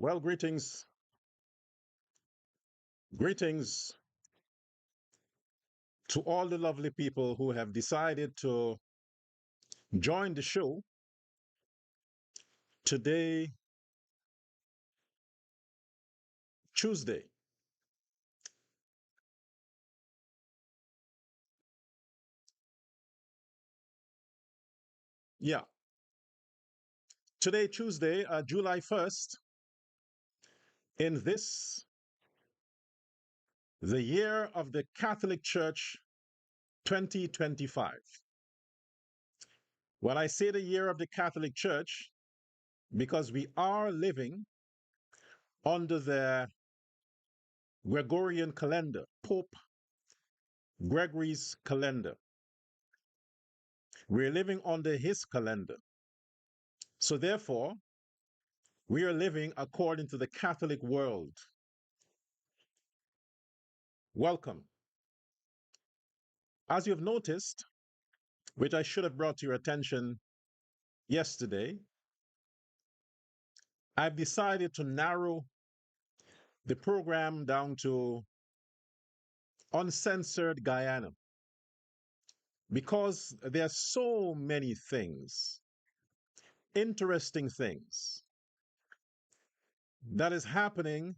Well, greetings to all the lovely people who have decided to join the show today, Tuesday. Yeah, today, Tuesday, July 1st, in the year of the Catholic Church 2025. When I say the year of the Catholic Church, because we are living under the Gregorian calendar, Pope Gregory's calendar. We're living under his calendar. So therefore, we are living according to the Catholic world. Welcome. As you've noticed, which I should have brought to your attention yesterday, I've decided to narrow the program down to Uncensored Guyana because there are so many things, interesting things that is happening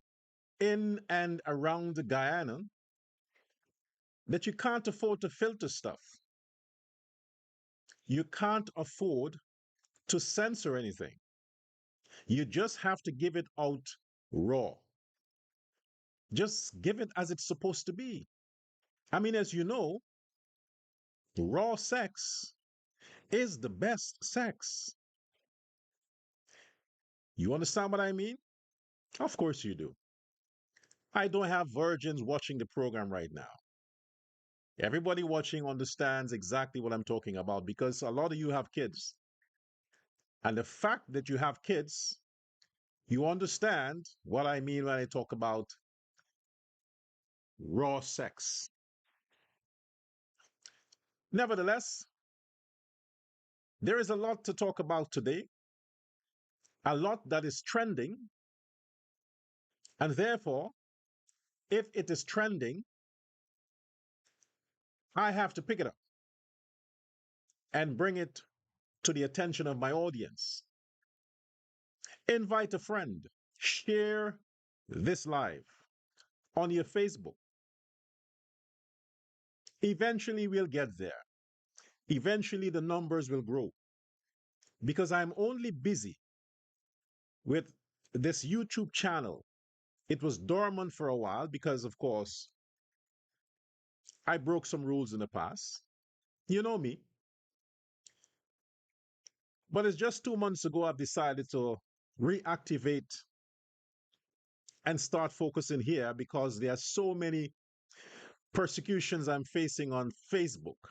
in and around Guyana that you can't afford to filter stuff. You can't afford to censor anything. You just have to give it out raw. Just give it as it's supposed to be. I mean, as you know, raw sex is the best sex. You understand what I mean? Of course you do. I don't have virgins watching the program right now. Everybody watching understands exactly what I'm talking about because a lot of you have kids. And the fact that you have kids, you understand what I mean when I talk about raw sex. Nevertheless, there is a lot to talk about today, a lot that is trending, and therefore, if it is trending, I have to pick it up and bring it to the attention of my audience. Invite a friend, share this live on your Facebook. Eventually, we'll get there. Eventually, the numbers will grow because I'm only busy with this YouTube channel. It was dormant for a while because, of course, I broke some rules in the past. You know me. But it's just 2 months ago I've decided to reactivate and start focusing here because there are so many persecutions I'm facing on Facebook.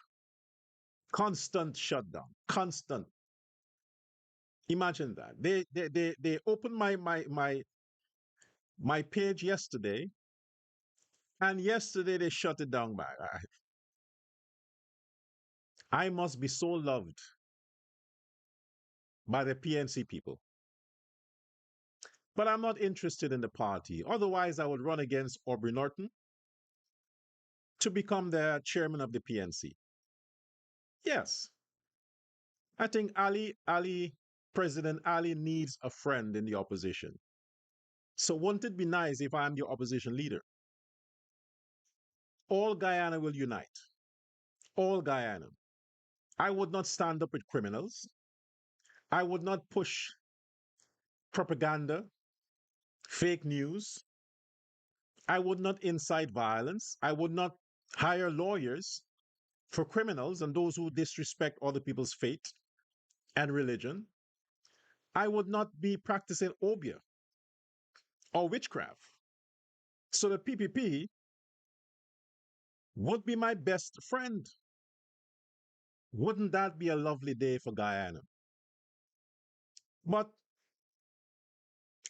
Constant shutdown, constant. Imagine that. They opened my page yesterday, and yesterday they shut it down back. I must be so loved by the PNC people. But I'm not interested in the party. Otherwise, I would run against Aubrey Norton to become the chairman of the PNC. Yes, I think President Ali needs a friend in the opposition. So wouldn't it be nice if I'm the opposition leader? All Guyana will unite. All Guyana. I would not stand up with criminals. I would not push propaganda, fake news. I would not incite violence. I would not hire lawyers for criminals and those who disrespect other people's faith and religion. I would not be practicing obeah or witchcraft. So the PPP would be my best friend. Wouldn't that be a lovely day for Guyana? But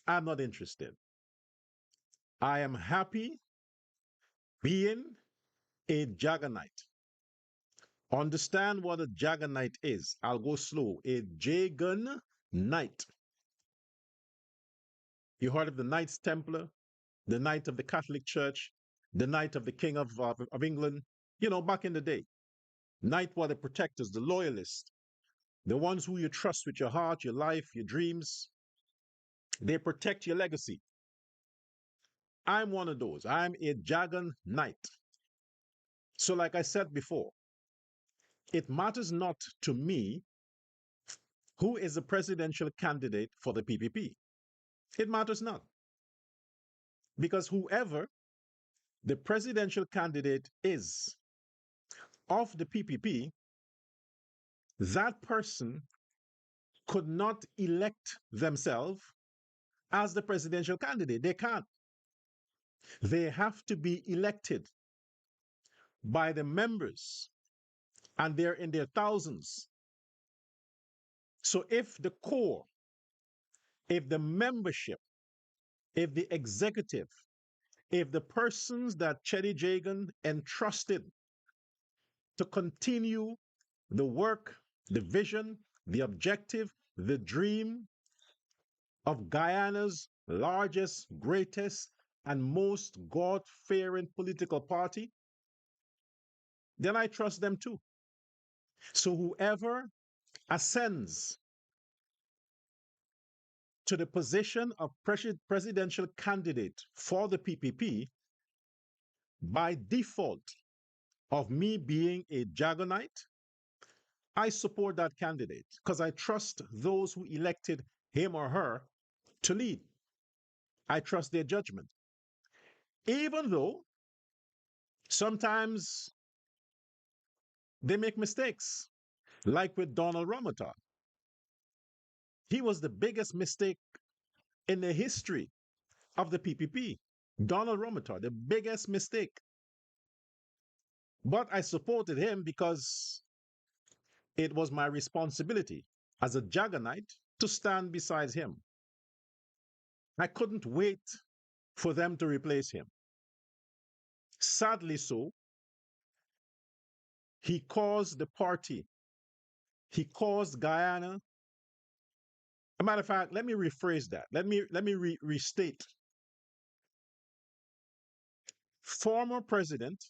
I'm not interested. I am happy being a Jaganite. Understand what a Jaganite is. I'll go slow. A Jagan Knight. You heard of the Knights Templar, the Knight of the Catholic Church, the Knight of the King of England, back in the day. Knight were the protectors, the loyalists, the ones who you trust with your heart, your life, your dreams. They protect your legacy. I'm one of those. I'm a Jagan Knight. So, like I said before, it matters not to me who is the presidential candidate for the PPP. It matters not. Because whoever the presidential candidate is of the PPP, that person could not elect themselves as the presidential candidate. They can't. They have to be elected by the members, and they're in their thousands. So if the core, if the membership, if the executive, if the persons that Chetty Jagan entrusted to continue the work, the vision, the objective, the dream of Guyana's largest, greatest, and most God fearing political party, then I trust them too. So whoever ascends to the position of presidential candidate for the PPP, by default of me being a Jagonite, I support that candidate because I trust those who elected him or her to lead. I trust their judgment. Even though sometimes they make mistakes, like with Donald Ramotar. He was the biggest mistake in the history of the PPP. Donald Ramotar, the biggest mistake. But I supported him because it was my responsibility as a Jaganite to stand beside him. I couldn't wait for them to replace him. Sadly so, he caused the party, he caused Guyana. A matter of fact, let me rephrase that. Let me restate. Former President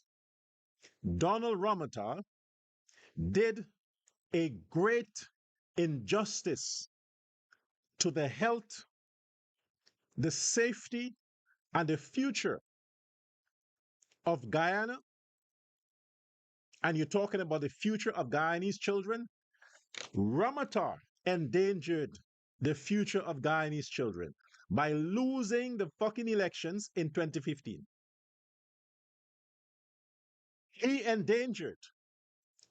Donald Ramotar did a great injustice to the health, the safety, and the future of Guyana. And you're talking about the future of Guyanese children. Ramotar endangered the future of Guyanese children by losing the fucking elections in 2015. He endangered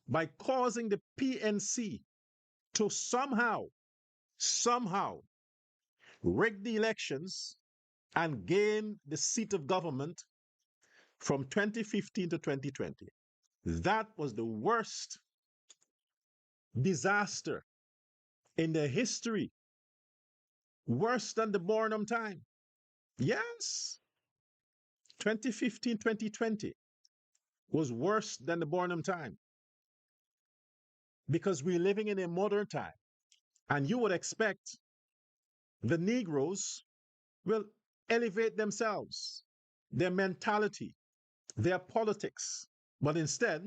by causing the PNC to somehow rig the elections and gain the seat of government from 2015 to 2020. That was the worst disaster in the history, worse than the Bornum time. Yes, 2015, 2020 was worse than the Bornum time because we're living in a modern time, and you would expect the Negroes will elevate themselves, their mentality, their politics, but instead,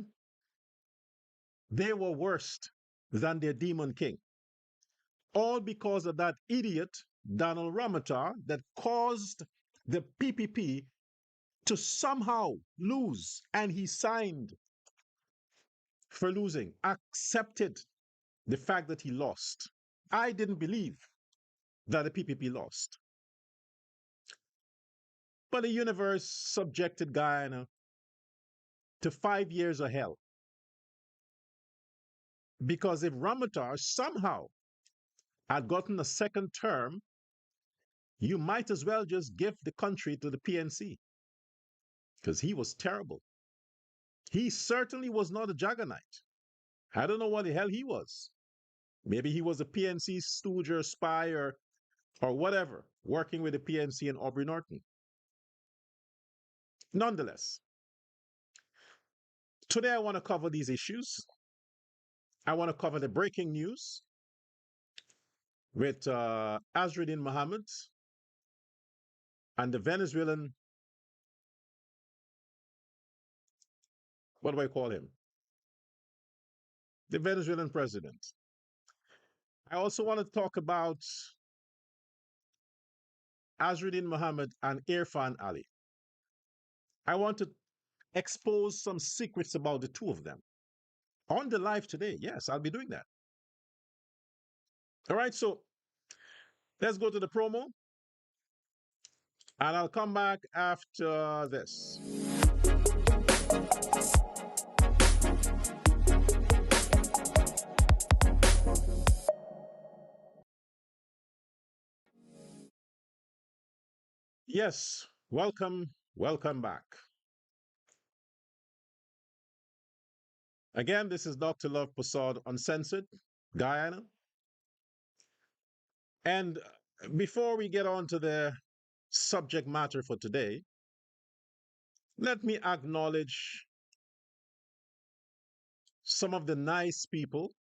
they were worse than their demon king. All because of that idiot, Donald Ramotar, that caused the PPP to somehow lose. And he signed for losing, accepted the fact that he lost. I didn't believe that the PPP lost. But the universe subjected Guyana to 5 years of hell. Because if Ramotar somehow had gotten a second term, you might as well just give the country to the PNC because he was terrible. He certainly was not a Jaganite. I don't know what the hell he was. Maybe he was a PNC stooge or spy or whatever, working with the PNC and Aubrey Norton. Nonetheless, today I want to cover these issues. I want to cover the breaking news with Azrudin Mohamed, and the Venezuelan, what do I call him? The Venezuelan president. I also want to talk about Azrudin Mohamed and Irfan Ali. I want to expose some secrets about the two of them on the live today. Yes, I'll be doing that. All right, so let's go to the promo and I'll come back after this. Yes, welcome back. Again, this is Dr. Love Persaud, Uncensored, Guyana. And before we get on to the subject matter for today, let me acknowledge some of the nice people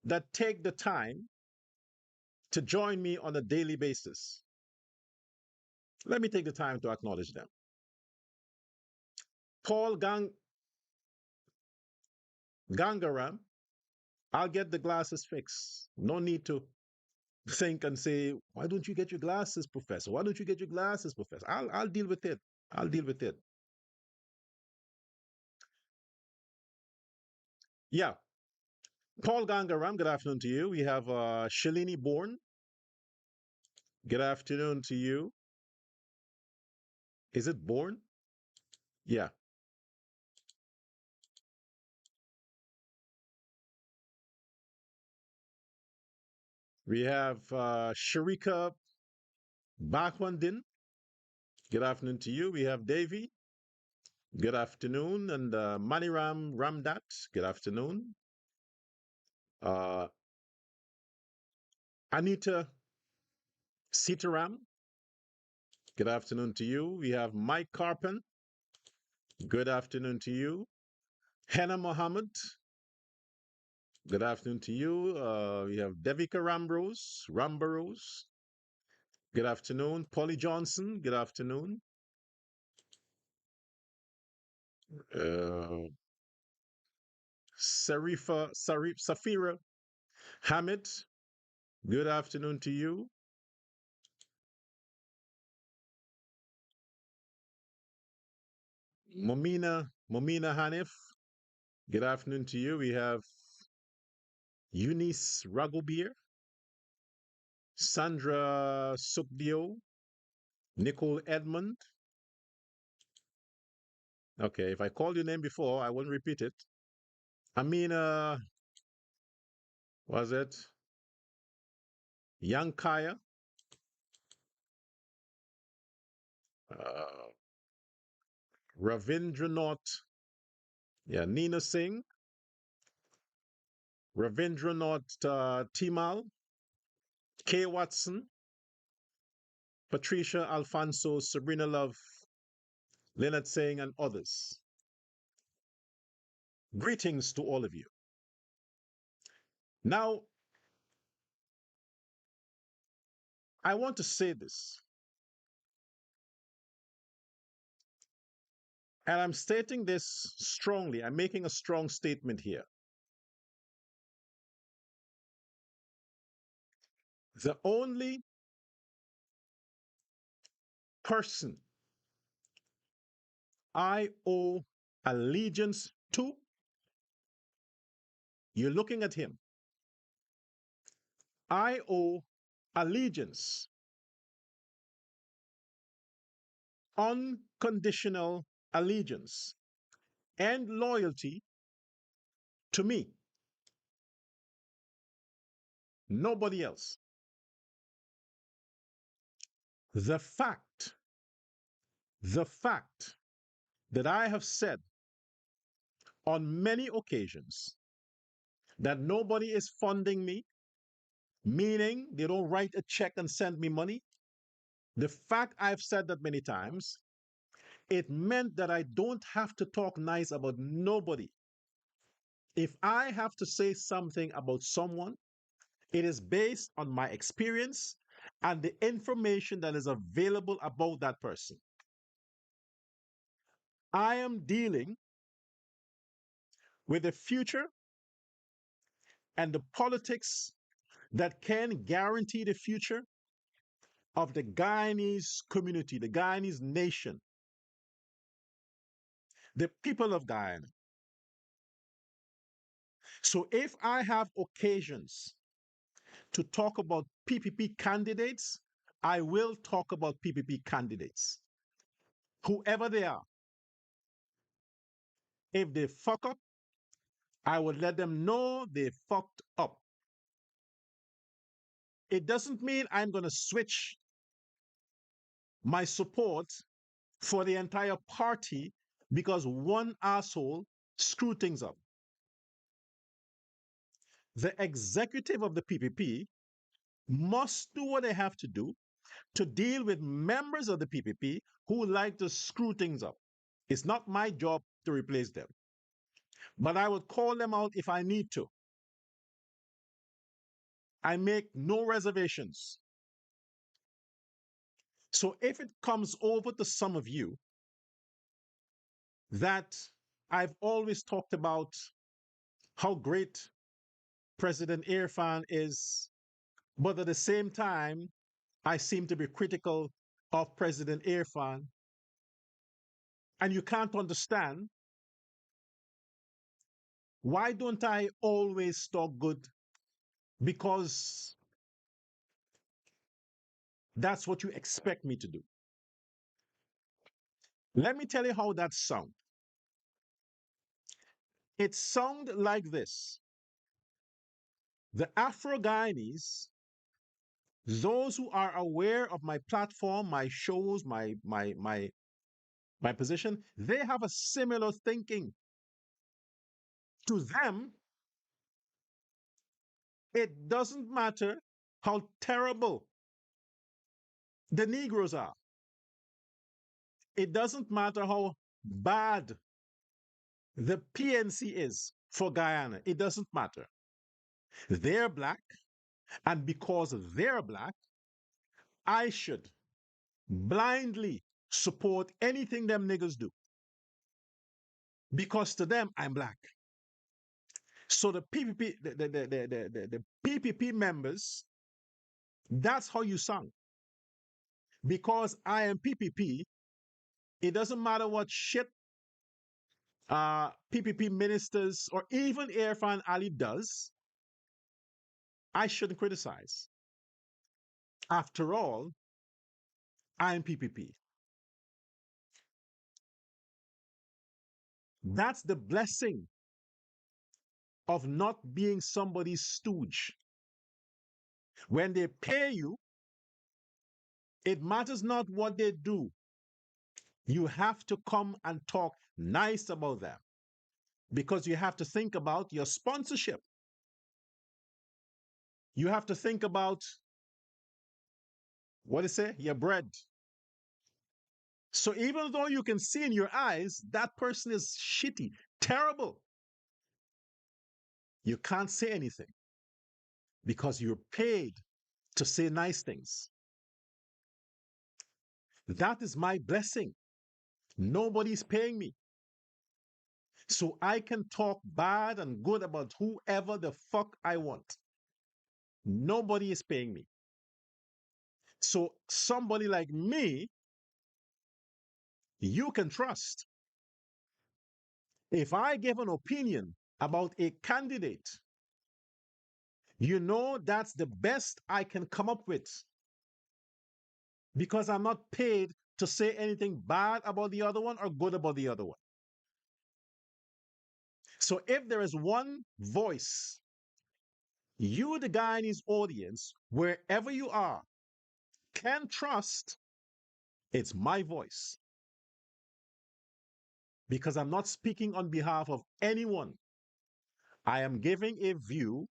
that take the time to join me on a daily basis. Let me take the time to acknowledge them. Paul Gangaram, I'll get the glasses fixed. No need to think and say, why don't you get your glasses, Professor? Why don't you get your glasses, Professor? I'll deal with it. I'll deal with it. Yeah. Paul Gangaram, good afternoon to you. We have Shalini Bourne. Good afternoon to you. Is it Bourne? Yeah. We have Sharika Bakwandin. Good afternoon to you. We have Davy. Good afternoon. And Maniram Ramdat. Good afternoon. Uh, Anita Sitaram. Good afternoon to you. We have Mike Carpen. Good afternoon to you. Henna Mohammed. Good afternoon to you. We have Devika Rambaros. Good afternoon. Polly Johnson. Good afternoon. Uh, Safira Hamid. Good afternoon to you. Momina Hanif. Good afternoon to you. We have Eunice Ragobir, Sandra Sukdio, Nicole Edmond. Okay, if I called your name before, I won't repeat it. Amina, was it? Young Kaya. Uh, Ravindranath. Yeah, Nina Singh. Ravindranath Timal. Kay Watson. Patricia Alfonso, Sabrina Love, Leonard Singh, and others. Greetings to all of you. Now, I want to say this, and I'm stating this strongly. I'm making a strong statement here. The only person I owe allegiance to, you're looking at him. I owe allegiance, unconditional allegiance, and loyalty to me. Nobody else. The fact, the fact that I have said on many occasions that nobody is funding me, meaning they don't write a check and send me money. The fact I've said that many times, it meant that I don't have to talk nice about nobody. If I have to say something about someone, it is based on my experience and the information that is available about that person. I am dealing with the future and the politics that can guarantee the future of the Guyanese community, the Guyanese nation, the people of Guyana. So if I have occasions to talk about PPP candidates, I will talk about PPP candidates, whoever they are. If they fuck up, I would let them know they fucked up. It doesn't mean I'm going to switch my support for the entire party because one asshole screwed things up. The executive of the PPP must do what they have to do to deal with members of the PPP who like to screw things up. It's not my job to replace them, but I would call them out if I need to. I make no reservations. So if it comes over to some of you that I've always talked about how great President Irfan is, but at the same time, I seem to be critical of President Irfan, and you can't understand, why don't I always talk good? Because that's what you expect me to do. Let me tell you how that sounds. It sounds like this. The Afro-Guyanese, those who are aware of my platform, my shows, my position, they have a similar thinking. To them, it doesn't matter how terrible the Negroes are. It doesn't matter how bad the PNC is for Guyana. It doesn't matter. They're black, and because they're black, I should blindly support anything them niggas do. Because to them, I'm black. So the PPP, the PPP members, that's how you sound. Because I am PPP, it doesn't matter what shit PPP ministers or even Irfan Ali does, I shouldn't criticize. After all, I'm PPP. That's the blessing of not being somebody's stooge. When they pay you, it matters not what they do. You have to come and talk nice about them because you have to think about your sponsorship. You have to think about, what do you say, your bread. So even though you can see in your eyes that person is shitty, terrible, you can't say anything because you're paid to say nice things. That is my blessing. Nobody's paying me. So I can talk bad and good about whoever the fuck I want. Nobody is paying me. So somebody like me, you can trust. If I give an opinion about a candidate, you know that's the best I can come up with because I'm not paid to say anything bad about the other one or good about the other one. So if there is one voice, you, the Guyanese audience, wherever you are, can trust, it's my voice. Because I'm not speaking on behalf of anyone. I am giving a view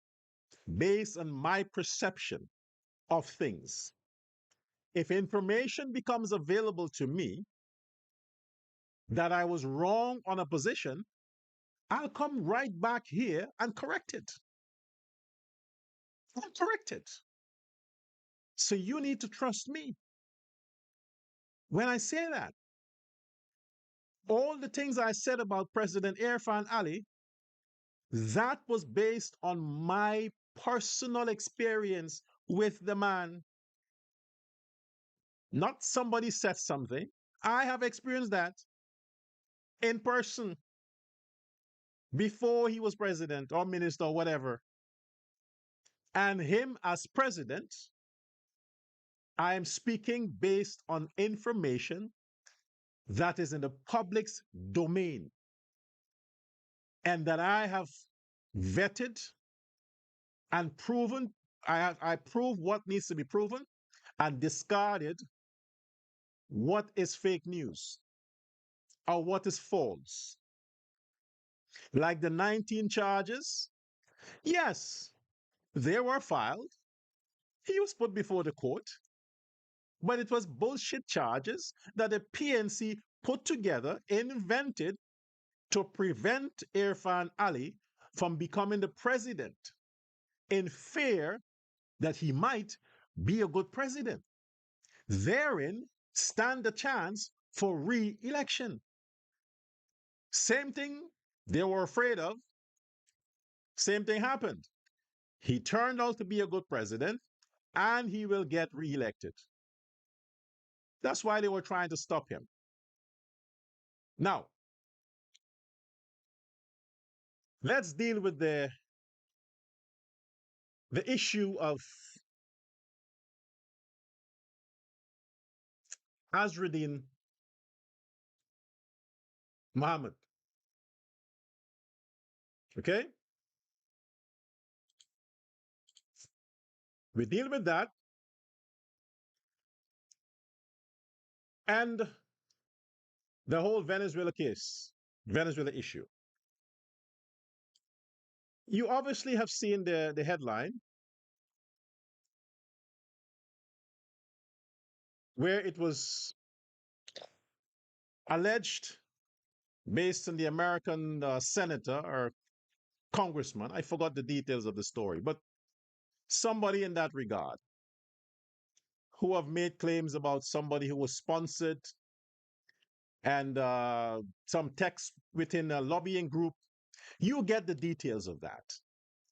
based on my perception of things. If information becomes available to me that I was wrong on a position, I'll come right back here and correct it. I'll correct it. So you need to trust me when I say that. All the things I said about President Irfan Ali, that was based on my personal experience with the man, not somebody said something. I have experienced that in person before he was president or minister or whatever. And him as president, I am speaking based on information that is in the public's domain and that I have vetted and proven. I prove what needs to be proven and discarded what is fake news or what is false. Like the 19 charges, yes, they were filed. He was put before the court, but it was bullshit charges that the PNC put together, invented to prevent Irfan Ali from becoming the president in fear that he might be a good president. Therein stand a chance for re-election. Same thing they were afraid of, same thing happened. He turned out to be a good president and he will get re-elected. That's why they were trying to stop him. Now, let's deal with the issue of Azrudin Mohamed. Okay? We deal with that and the whole Venezuela case, Venezuela issue. You obviously have seen the headline where it was alleged, based on the American senator or congressman, I forgot the details of the story, but somebody in that regard who have made claims about somebody who was sponsored and some text within a lobbying group. You get the details of that.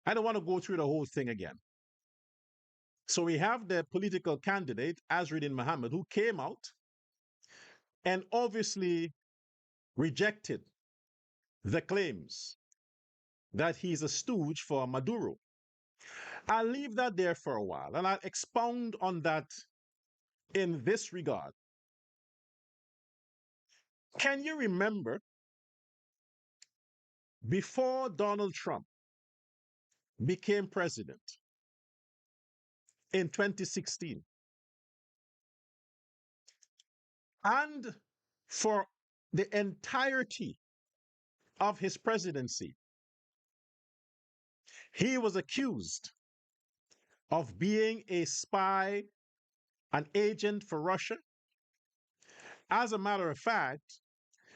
I don't want to go through the whole thing again. So we have the political candidate, Azrudin Mohamed, who came out and obviously rejected the claims that he's a stooge for Maduro. I'll leave that there for a while and I'll expound on that in this regard. Can you remember before Donald Trump became president in 2016 and for the entirety of his presidency, he was accused of being a spy, an agent for Russia? As a matter of fact,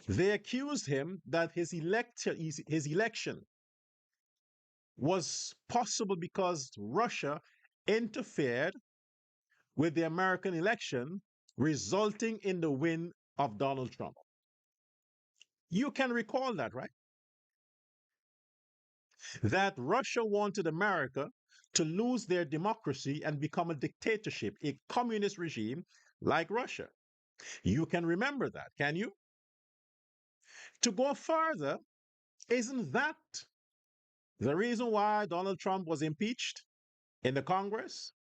they accused him that his election was possible because Russia interfered with the American election, resulting in the win of Donald Trump. You can recall that, right? That Russia wanted America to lose their democracy and become a dictatorship, a communist regime like Russia. You can remember that, can you? To go further, isn't that the reason why Donald Trump was impeached in the Congress?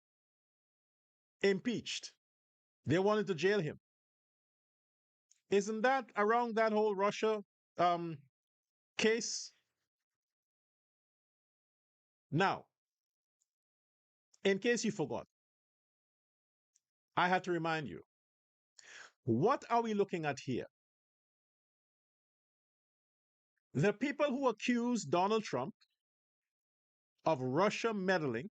Impeached. They wanted to jail him. Isn't that around that whole Russia case? Now, in case you forgot, I had to remind you, what are we looking at here? The people who accused Donald Trump of Russia meddling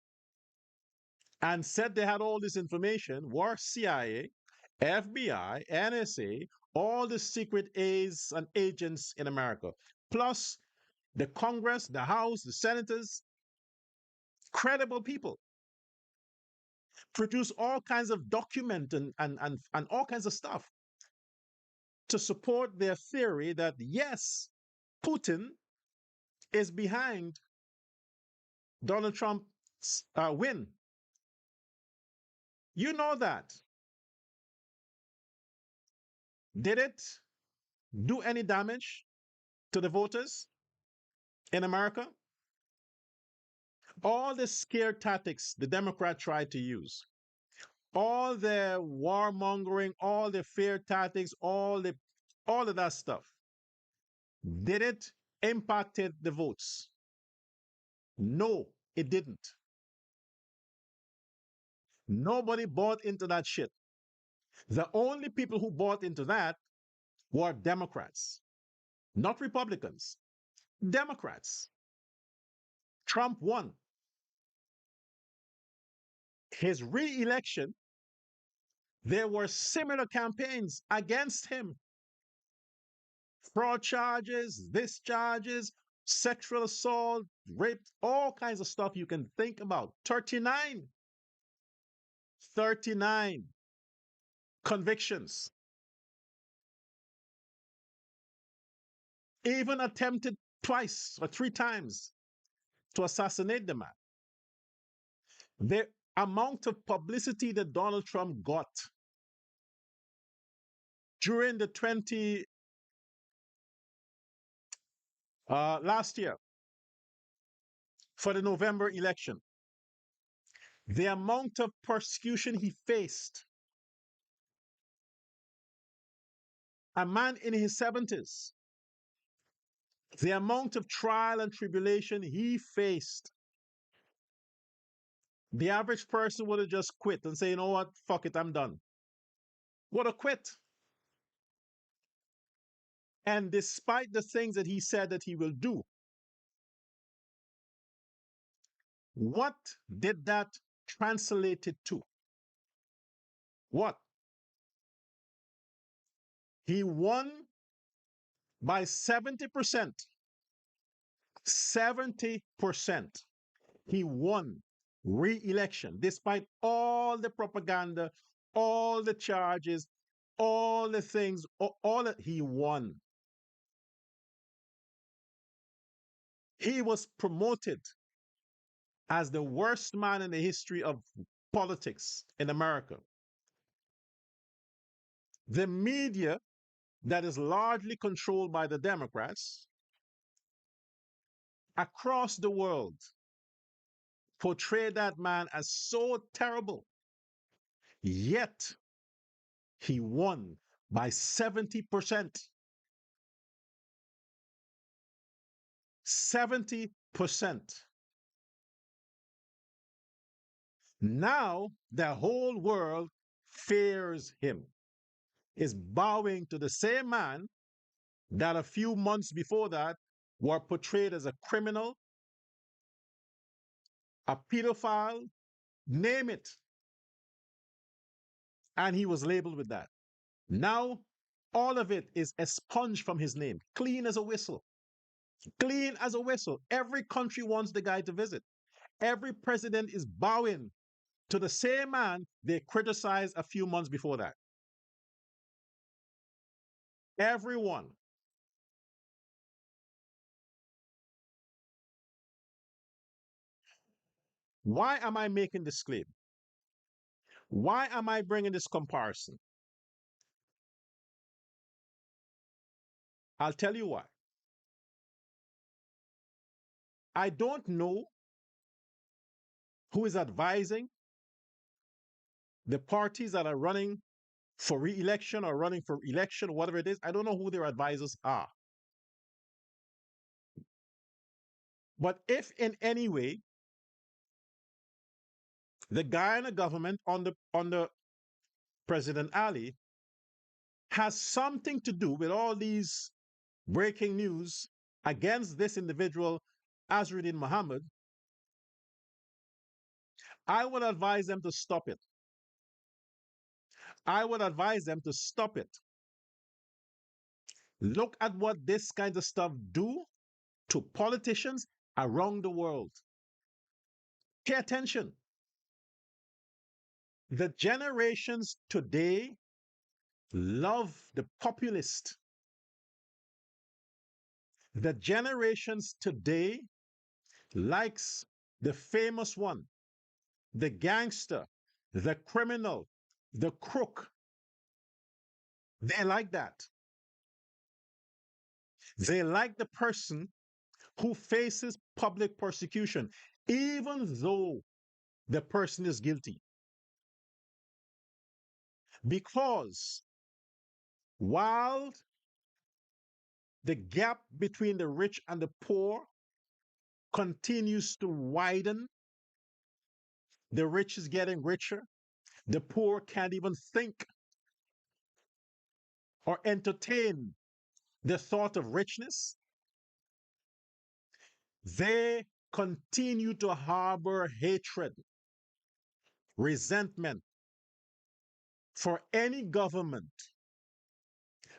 and said they had all this information were CIA, FBI, NSA, all the secret A's and agents in America, plus the Congress, the House, the senators, credible people. produce all kinds of document and all kinds of stuff to support their theory that yes, Putin is behind Donald Trump's win. You know that. Did it do any damage to the voters in America? All the scare tactics the Democrat tried to use, all the warmongering, all the fear tactics, all of that stuff, did it impacted the votes? No, it didn't. Nobody bought into that shit. The only people who bought into that were Democrats, not Republicans. Democrats. Trump won. His re-election, there were similar campaigns against him. Fraud charges, this charges, sexual assault, rape, all kinds of stuff you can think about. 39. 39 convictions. Even attempted twice or three times to assassinate the man. The amount of publicity that Donald Trump got during the last year for the November election, the amount of persecution he faced, a man in his 70s, the amount of trial and tribulation he faced, the average person would have just quit and say, you know what, fuck it, I'm done. Would have quit. And despite the things that he said that he will do, what did that translate it to? What? He won by 70%. 70%. He won re-election despite all the propaganda, all the charges, all the things, all that he won. He was promoted as the worst man in the history of politics in America. The media that is largely controlled by the Democrats across the world portray that man as so terrible. Yet he won by 70%. 70%. Now the whole world fears him, is bowing to the same man that a few months before that were portrayed as a criminal, a pedophile, name it. And he was labeled with that. Now, all of it is expunged from his name, clean as a whistle. Clean as a whistle. Every country wants the guy to visit. Every president is bowing to the same man they criticized a few months before that. Everyone. Why am I making this claim? Why am I bringing this comparison? I'll tell you why. I don't know who is advising the parties that are running for re-election or running for election, whatever it is. I don't know who their advisors are. But if in any way the Guyana government under President Ali has something to do with all these breaking news against this individual, Azrudin Mohamed, I would advise them to stop it. I would advise them to stop it. Look at what this kind of stuff do to politicians around the world. Pay attention. The generations today love the populist. The generations today likes the famous one, the gangster, the criminal, the crook. They like that. They like the person who faces public persecution, even though the person is guilty. Because while the gap between the rich and the poor continues to widen, the rich is getting richer, the poor can't even think or entertain the thought of richness. They continue to harbor hatred, resentment for any government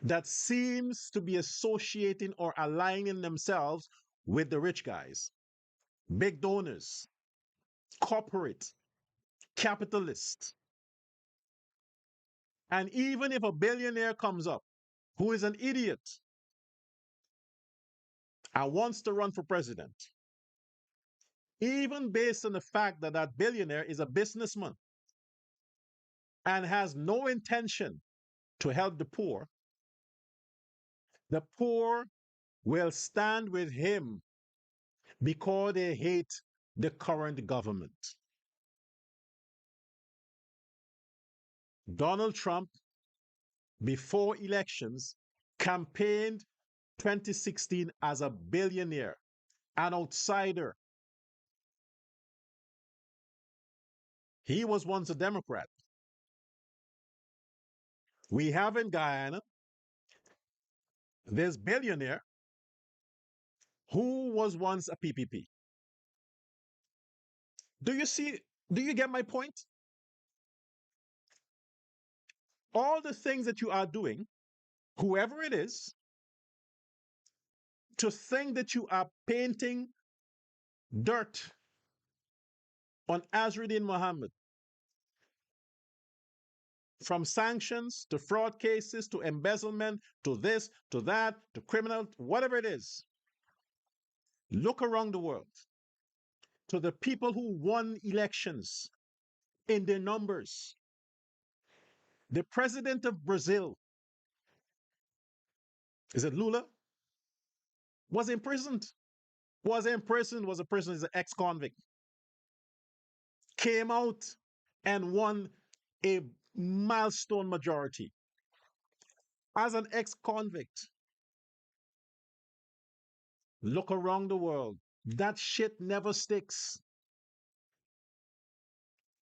that seems to be associating or aligning themselves with the rich guys, big donors, corporate, capitalists. And even if a billionaire comes up who is an idiot and wants to run for president, even based on the fact that that billionaire is a businessman and has no intention to help the poor will stand with him because they hate the current government. Donald Trump, before elections, campaigned 2016 as a billionaire, an outsider. He was once a Democrat. We have in Guyana this billionaire who was once a PPP. Do you see? Do you get my point? All the things that you are doing, whoever it is, to think that you are painting dirt on Azrudin Mohamed, from sanctions to fraud cases to embezzlement to this to that to criminal, whatever it is. Look around the world to the people who won elections in their numbers. The president of Brazil, is it Lula? Was imprisoned. Was imprisoned, was a person, is an ex-convict. Came out and won a milestone majority as an ex-convict. Look around the world. That shit never sticks.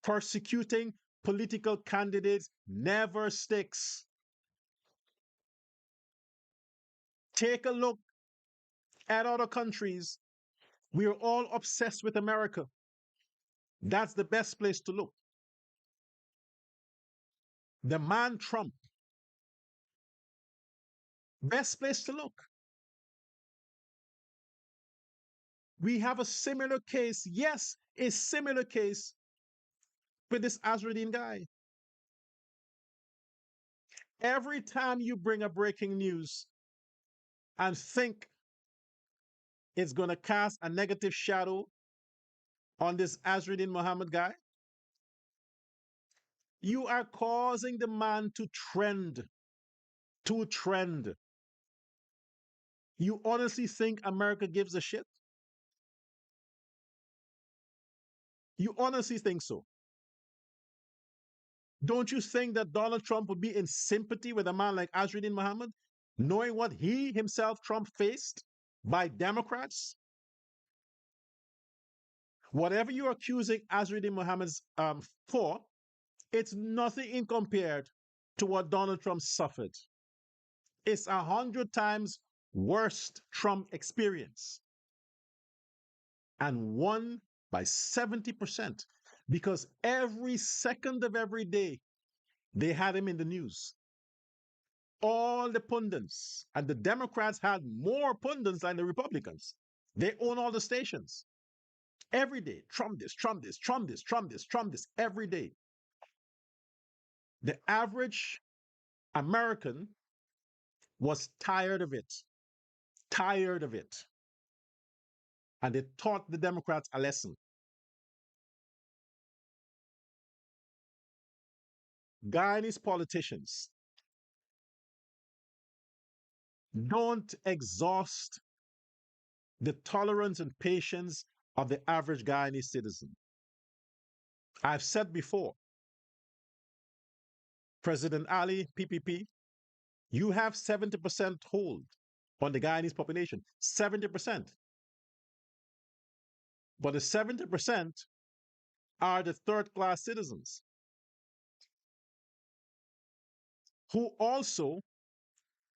Persecuting political candidates never sticks. Take a look at other countries. We're all obsessed with America. That's the best place to look. The man Trump, best place to look. We have a similar case, yes, a similar case with this Azrudin guy. Every time you bring a breaking news and think it's going to cast a negative shadow on this Azrudin Mohamed guy, you are causing the man to trend. To trend. You honestly think America gives a shit? You honestly think so? Don't you think that Donald Trump would be in sympathy with a man like Azrudin Mohamed, knowing what he himself, Trump, faced by Democrats? Whatever you're accusing Azrudin Mohammed for, it's nothing in compared to what Donald Trump suffered. It's 100 times worst Trump experience, and won by 70% because every second of every day they had him in the news. All the pundits, and the Democrats had more pundits than the Republicans. They own all the stations. Every day, Trump this, Trump this, Trump this, Trump this, Trump this, every day. The average American was tired of it, tired of it. And they taught the Democrats a lesson. Guyanese politicians don't exhaust the tolerance and patience of the average Guyanese citizen. I've said before, President Ali, PPP, you have 70% hold on the Guyanese population. 70%. But the 70% are the third class citizens who also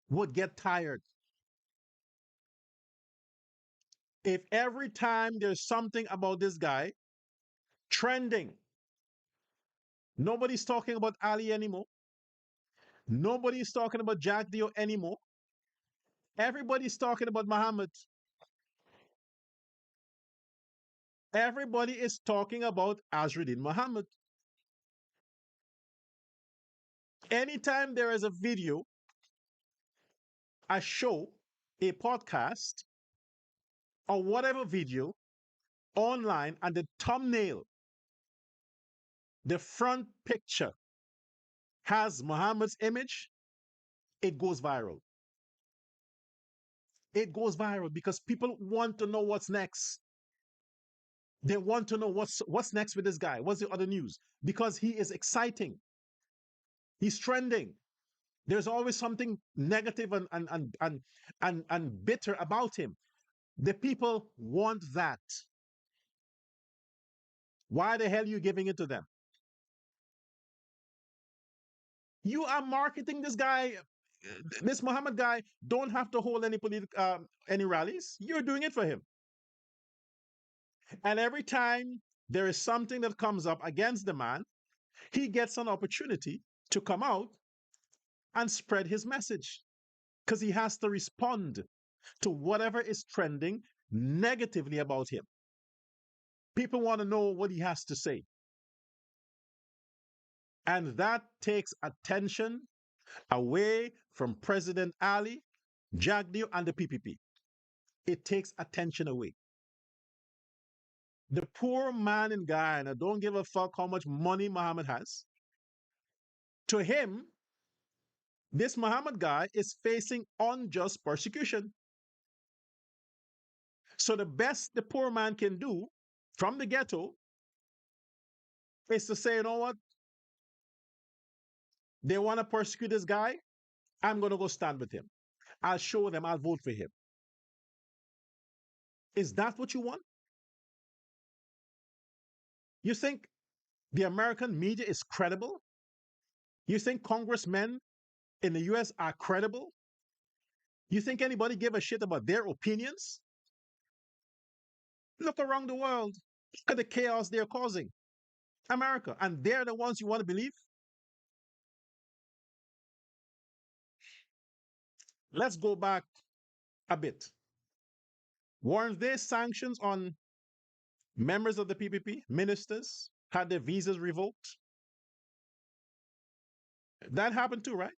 would get tired if every time there's something about this guy trending, nobody's talking about Ali anymore. Nobody's talking about Jack Dio anymore. Everybody's talking about Muhammad. Everybody is talking about Azrudin Mohamed. Anytime there is a video, a show, a podcast, or whatever video online, and the thumbnail, the front picture has Muhammad's image, it goes viral. It goes viral because people want to know what's next. They want to know what's next with this guy. What's the other news? Because he is exciting. He's trending. There's always something negative and bitter about him. The people want that. Why the hell are you giving it to them? You are marketing this guy, this Muhammad guy. Don't have to hold any rallies. You're doing it for him. And every time there is something that comes up against the man, he gets an opportunity to come out and spread his message because he has to respond to whatever is trending negatively about him. People want to know what he has to say. And that takes attention away from President Ali, Jagdeo, and the PPP. It takes attention away. The poor man in Guyana don't give a fuck how much money Muhammad has. To him, this Muhammad guy is facing unjust persecution. So the best the poor man can do from the ghetto is to say, you know what? They want to persecute this guy. I'm going to go stand with him. I'll show them I'll vote for him. Is that what you want? You think the American media is credible? You think congressmen in the US are credible? You think anybody give a shit about their opinions? Look around the world. Look at the chaos they're causing. America. And they're the ones you want to believe? Let's go back a bit. Weren't there sanctions on members of the PPP, ministers, had their visas revoked? That happened too, right?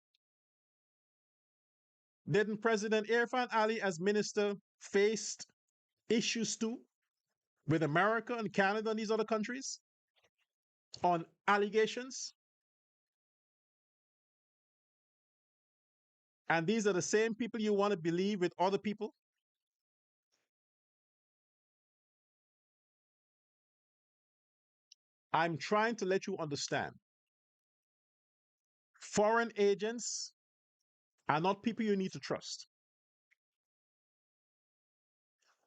Didn't President Irfan Ali, as minister, faced issues too with America and Canada and these other countries on allegations? And these are the same people you want to believe with other people? I'm trying to let you understand. Foreign agents are not people you need to trust.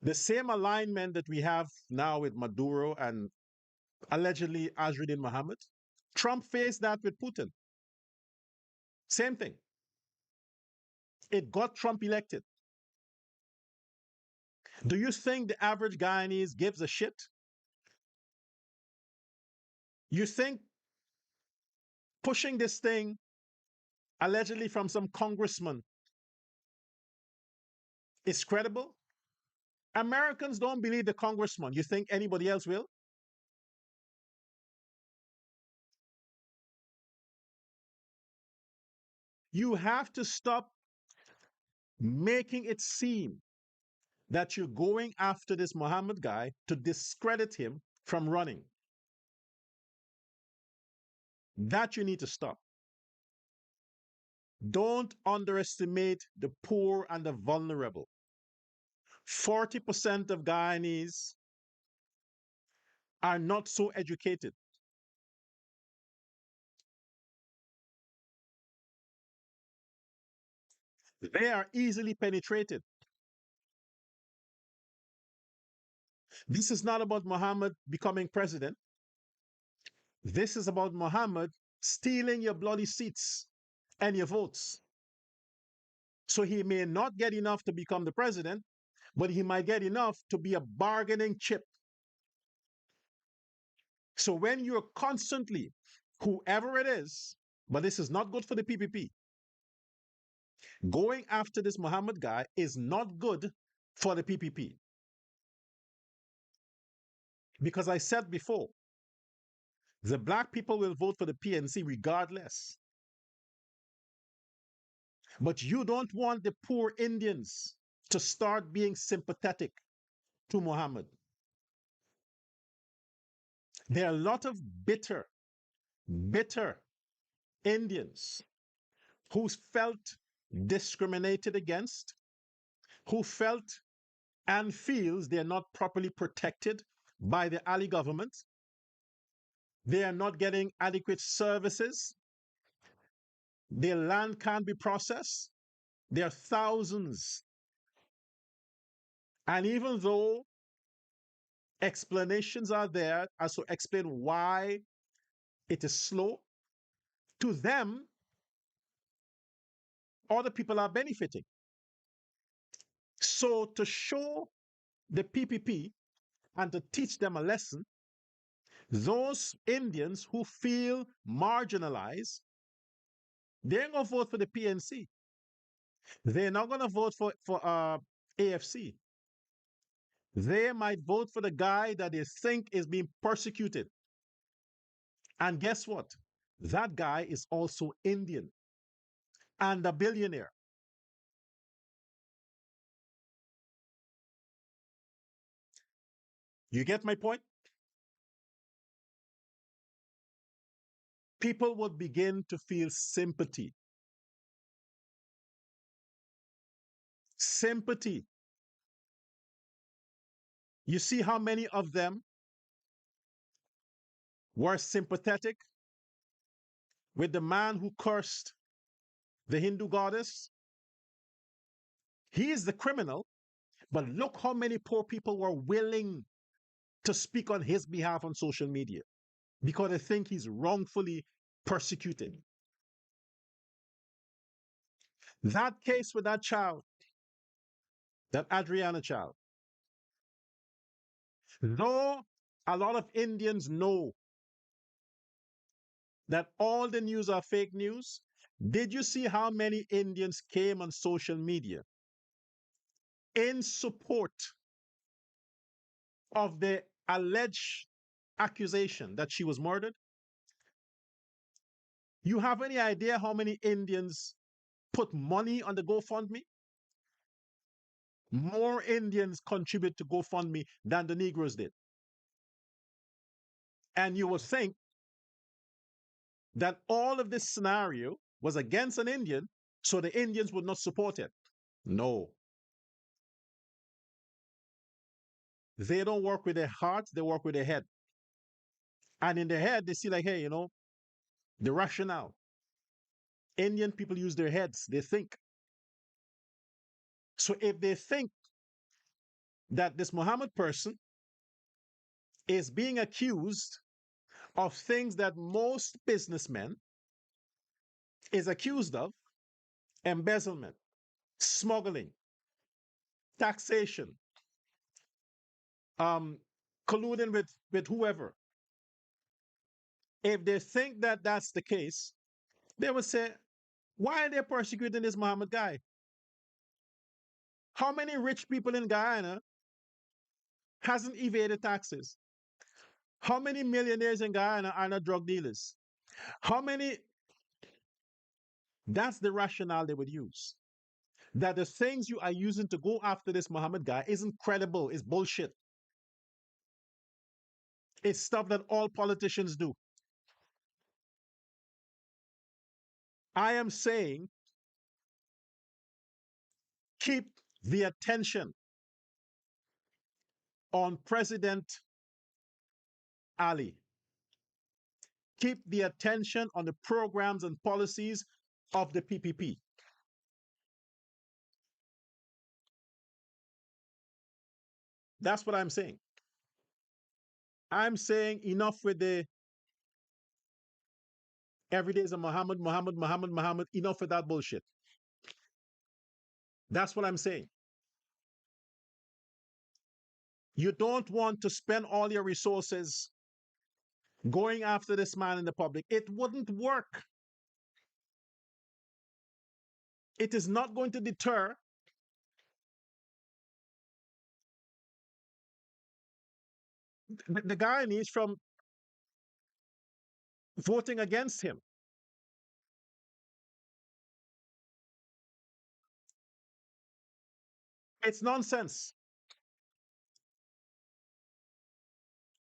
The same alignment that we have now with Maduro and allegedly Azrudin Mohamed, Trump faced that with Putin. Same thing. It got Trump elected. Do you think the average Guyanese gives a shit? You think pushing this thing allegedly from some congressman is credible? Americans don't believe the congressman. You think anybody else will? You have to stop making it seem that you're going after this Mohammed guy to discredit him from running. That you need to stop. Don't underestimate the poor and the vulnerable. 40% of Guyanese are not so educated. They are easily penetrated. This is not about Muhammad becoming president. This is about Muhammad stealing your bloody seats and your votes. So he may not get enough to become the president, but he might get enough to be a bargaining chip. So when you're constantly, whoever it is, but this is not good for the PPP, going after this Muhammad guy is not good for the PPP. Because I said before, the black people will vote for the PNC regardless. But you don't want the poor Indians to start being sympathetic to Muhammad. There are a lot of bitter Indians who felt discriminated against, who felt and feels they're not properly protected by the Ali government. They are not getting adequate services. Their land can't be processed. There are thousands. And even though explanations are there as to explain why it is slow, to them, other people are benefiting. So to show the PPP and to teach them a lesson, those Indians who feel marginalized, they're going to vote for the PNC. They're not going to vote for AFC. They might vote for the guy that they think is being persecuted. And guess what? That guy is also Indian and a billionaire. You get my point? People would begin to feel sympathy. Sympathy. You see how many of them were sympathetic with the man who cursed the Hindu goddess? He is the criminal, but look how many poor people were willing to speak on his behalf on social media because they think he's wrongfully persecuted. That case with that child, that Adriana child, though a lot of Indians know that all the news are fake news, did you see how many Indians came on social media in support of the alleged accusation that she was murdered? You have any idea how many Indians put money on the GoFundMe? More Indians contribute to GoFundMe than the Negroes did. And you would think that all of this scenario was against an Indian, so the Indians would not support it. No. They don't work with their heart, they work with their head. And in their head, they see like, hey, the rationale. Indian people use their heads, they think. So if they think that this Muhammad person is being accused of things that most businessmen is accused of, embezzlement, smuggling, taxation, colluding with whoever. If they think that that's the case, they would say, why are they persecuting this Muhammad guy? How many rich people in Guyana hasn't evaded taxes? How many millionaires in Guyana are not drug dealers? How many That's the rationale they would use. That the things you are using to go after this Muhammad guy isn't credible, it's bullshit. It's stuff that all politicians do. I am saying keep the attention on President Ali. Keep the attention on the programs and policies of the PPP. That's what I'm saying. I'm saying enough with the every day is a Muhammad, Muhammad, Muhammad, Muhammad. Enough with that bullshit. That's what I'm saying. You don't want to spend all your resources going after this man in the public. It wouldn't work. It is not going to deter the Guyanese from voting against him. It's nonsense.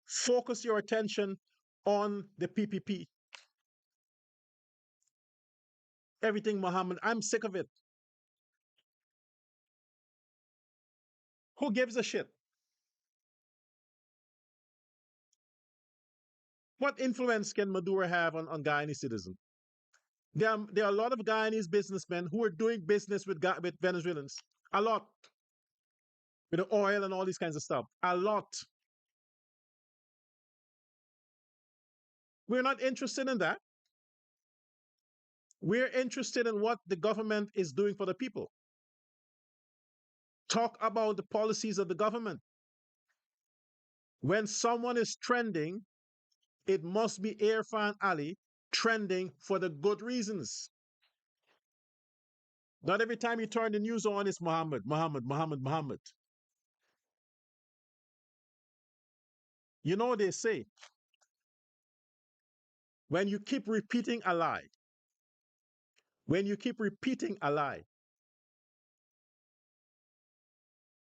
Focus your attention on the PPP. Everything Muhammad. I'm sick of it. Who gives a shit? What influence can Maduro have on Guyanese citizens? There are a lot of Guyanese businessmen who are doing business with Venezuelans. A lot. With the oil and all these kinds of stuff. A lot. We're not interested in that. We're interested in what the government is doing for the people. Talk about the policies of the government. When someone is trending, it must be Irfan Ali trending for the good reasons. Not every time you turn the news on, it's Muhammad, Muhammad, Muhammad, Muhammad. You know what they say? When you keep repeating a lie, when you keep repeating a lie,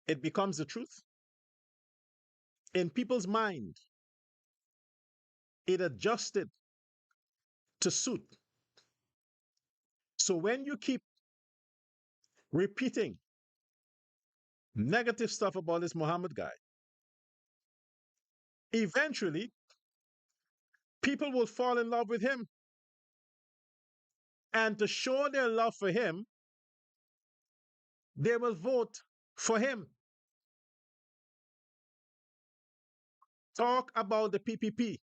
it becomes the truth. In people's mind, it adjusted to suit. So when you keep repeating negative stuff about this Muhammad guy, eventually people will fall in love with him. And to show their love for him, they will vote for him. Talk about the PPP,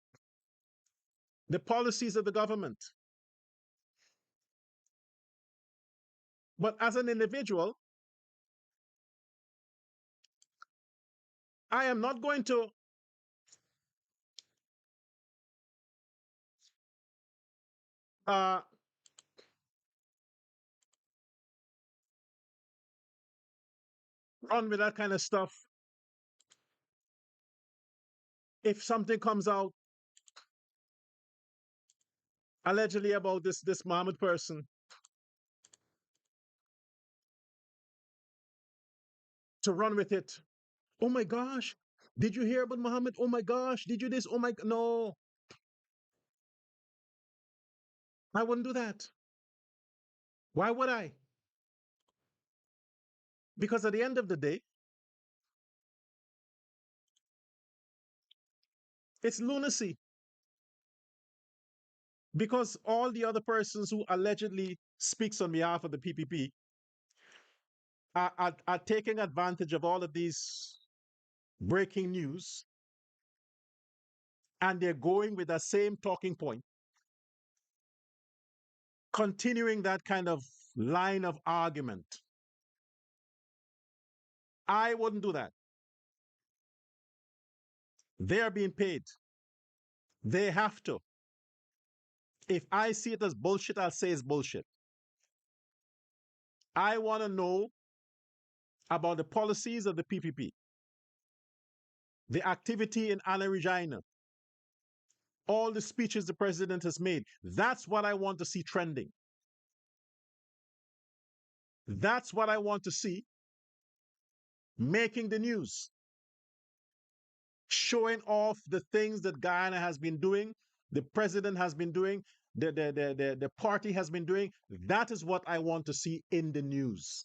the policies of the government. But as an individual, I am not going to uh, run with that kind of stuff. If something comes out allegedly about this Mohammed person, to run with it. Oh my gosh, did you hear about Muhammad? Oh my gosh, did you this? Oh my, no, I wouldn't do that. Why would I? Because at the end of the day, it's lunacy. Because all the other persons who allegedly speaks on behalf of the PPP are taking advantage of all of these breaking news, and they're going with that same talking point, continuing that kind of line of argument. I wouldn't do that. They are being paid. They have to. If I see it as bullshit, I'll say it's bullshit. I want to know about the policies of the PPP, the activity in Anna Regina, all the speeches the president has made. That's what I want to see trending. That's what I want to see making the news, showing off the things that Guyana has been doing, the president has been doing, the party has been doing. That is what I want to see in the news.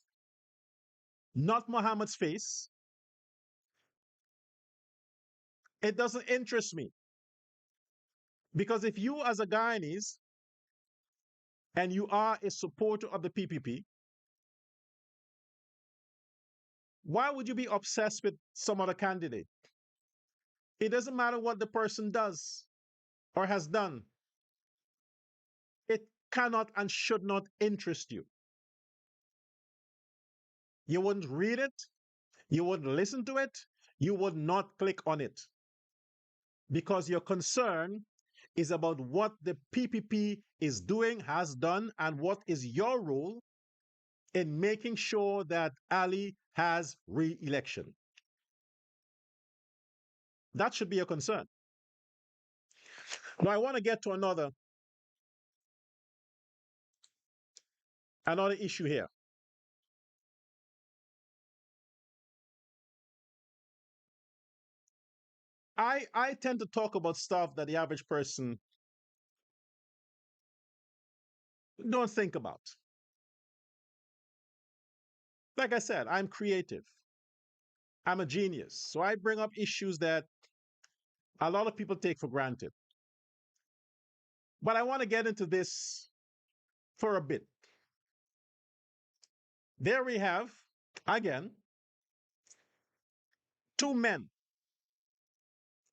Not Mohammed's face. It doesn't interest me. Because if you, as a Guyanese, and you are a supporter of the PPP, why would you be obsessed with some other candidate? It doesn't matter what the person does or has done. It cannot and should not interest you. You wouldn't read it, you wouldn't listen to it, you would not click on it because your concern is about what the PPP is doing, has done, and what is your role in making sure that Ali has re-election. That should be a concern. Now I want to get to another issue here. I tend to talk about stuff that the average person don't think about. Like I said, I'm creative. I'm a genius. So I bring up issues that a lot of people take for granted. But I want to get into this for a bit. There we have, again, two men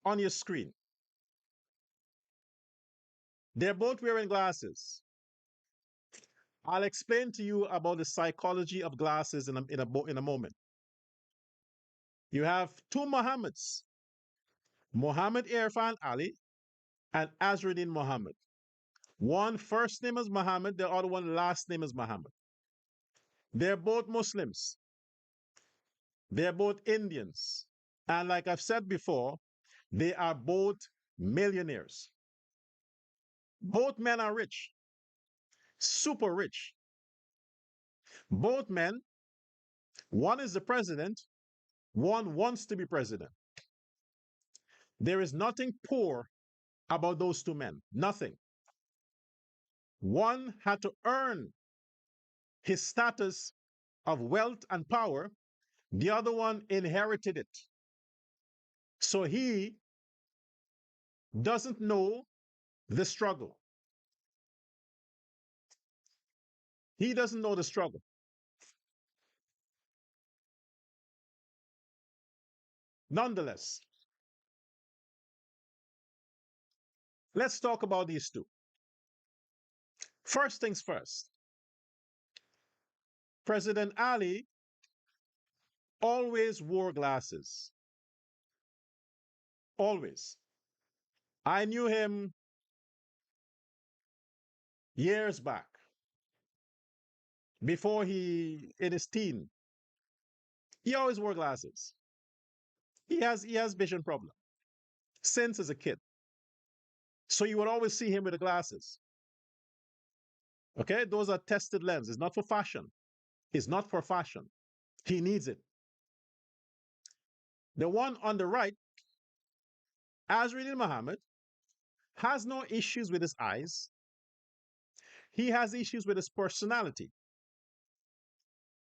on your screen. They're both wearing glasses. I'll explain to you about the psychology of glasses in a moment. You have two Mohammeds, Muhammad Irfan Ali and Azrudin Mohamed. One first name is Muhammad, the other one last name is Muhammad. They're both Muslims. They're both Indians. And like I've said before, they are both millionaires. Both men are rich, super rich. Both men, one is the president, one wants to be president. There is nothing poor about those two men, nothing. One had to earn his status of wealth and power, the other one inherited it. So he doesn't know the struggle. He doesn't know the struggle. Nonetheless, let's talk about these two. First things first, President Ali always wore glasses. Always. I knew him years back, before he in his teen. He always wore glasses. He has vision problem since as a kid. So you would always see him with the glasses. Okay, those are tested lenses, not for fashion. It's not for fashion. He needs it. The one on the right, Azrudin Mohamed, has no issues with his eyes. He has issues with his personality.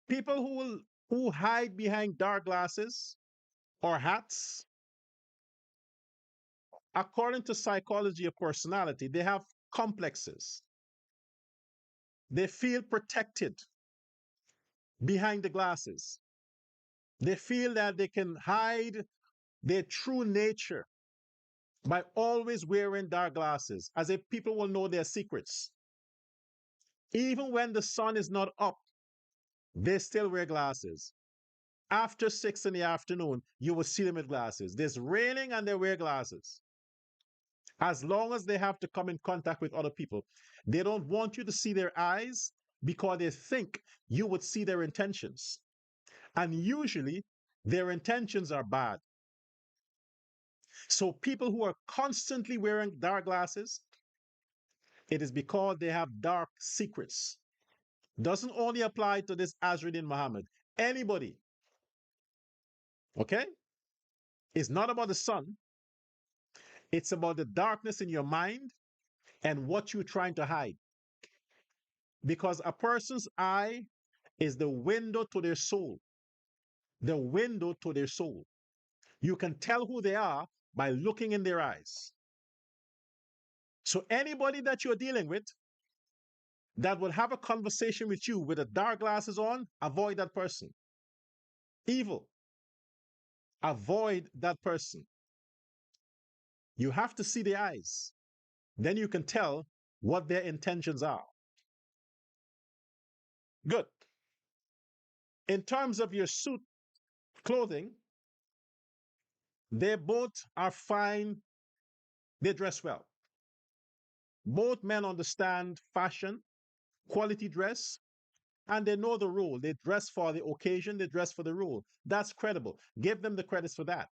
People who hide behind dark glasses or hats, according to psychology of personality, they have complexes. They feel protected behind the glasses. They feel that they can hide their true nature by always wearing dark glasses, as if people will know their secrets. Even when the sun is not up, they still wear glasses. After 6 in the afternoon, you will see them with glasses. There's raining and they wear glasses. As long as they have to come in contact with other people, they don't want you to see their eyes because they think you would see their intentions. And usually, their intentions are bad. So, people who are constantly wearing dark glasses, it is because they have dark secrets. Doesn't only apply to this Azrudin Mohamed. Anybody, okay? It's not about the sun. It's about the darkness in your mind and what you're trying to hide. Because a person's eye is the window to their soul. The window to their soul. You can tell who they are by looking in their eyes. So anybody that you're dealing with that will have a conversation with you with the dark glasses on, avoid that person. Evil. Avoid that person. You have to see the eyes. Then you can tell what their intentions are. Good. In terms of your suit clothing, they both are fine. They dress well. Both men understand fashion, quality dress, and they know the rule. They dress for the occasion, they dress for the rule. That's credible. Give them the credits for that.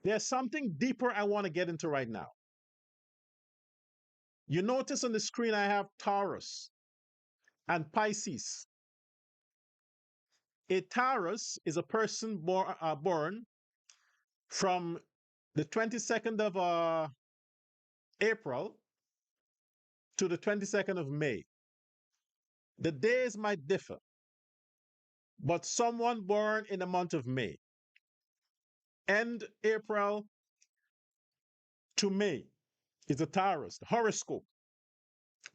There's something deeper I want to get into right now. You notice on the screen I have Taurus and Pisces. A Taurus is a person born from the 22nd of April to the 22nd of May. The days might differ, but someone born in the month of May, end April to May, is a Taurus, the horoscope,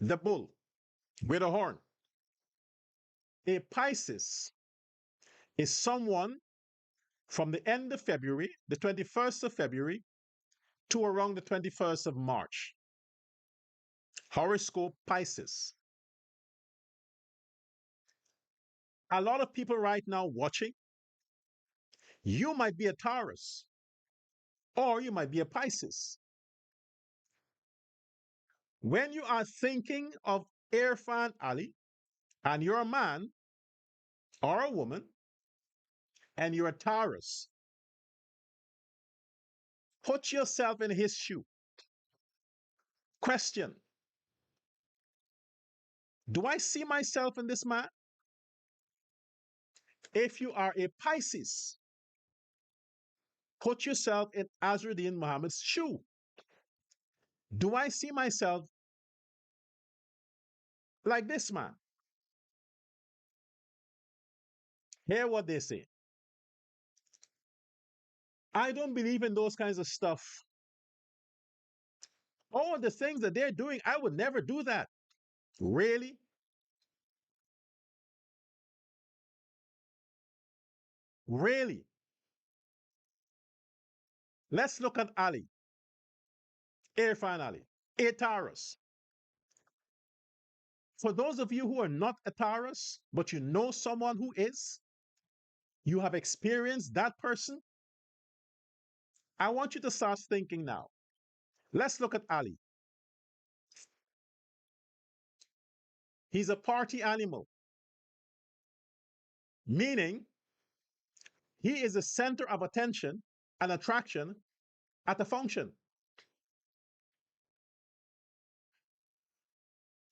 the bull with a horn. A Pisces is someone from the end of February, the 21st of February, to around the 21st of March. Horoscope Pisces. A lot of people right now watching, you might be a Taurus or you might be a Pisces. When you are thinking of Irfan Ali and you're a man or a woman and you're a Taurus, put yourself in his shoe. Question: do I see myself in this man? If you are a Pisces, put yourself in Azrudin Mohamed's shoe. Do I see myself like this man? Hear what they say. I don't believe in those kinds of stuff. All the things that they're doing, I would never do that. Really? Really? Let's look at Ali, Irfan Ali, a Taurus. For those of you who are not a Taurus, but you know someone who is, you have experienced that person, I want you to start thinking now. Let's look at Ali. He's a party animal, meaning he is the center of attention and attraction at a function.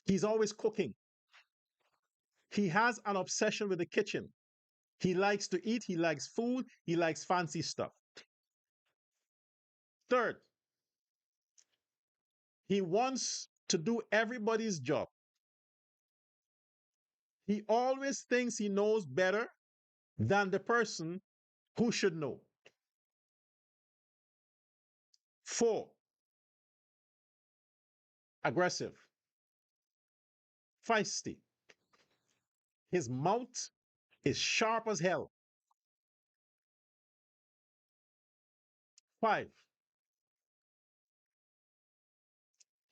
He's always cooking. He has an obsession with the kitchen. He likes to eat, he likes food, he likes fancy stuff. Third, he wants to do everybody's job. He always thinks he knows better than the person who should know. 4, aggressive, feisty. His mouth is sharp as hell. 5,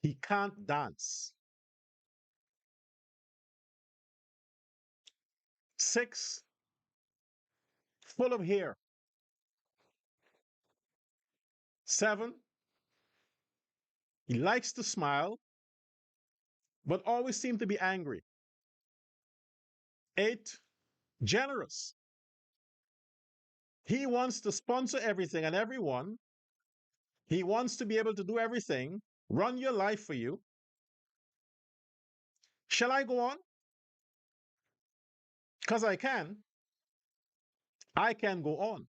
he can't dance. 6, full of hair. 7, he likes to smile, but always seems to be angry. 8, generous. He wants to sponsor everything and everyone. He wants to be able to do everything, run your life for you. Shall I go on? Because I can go on.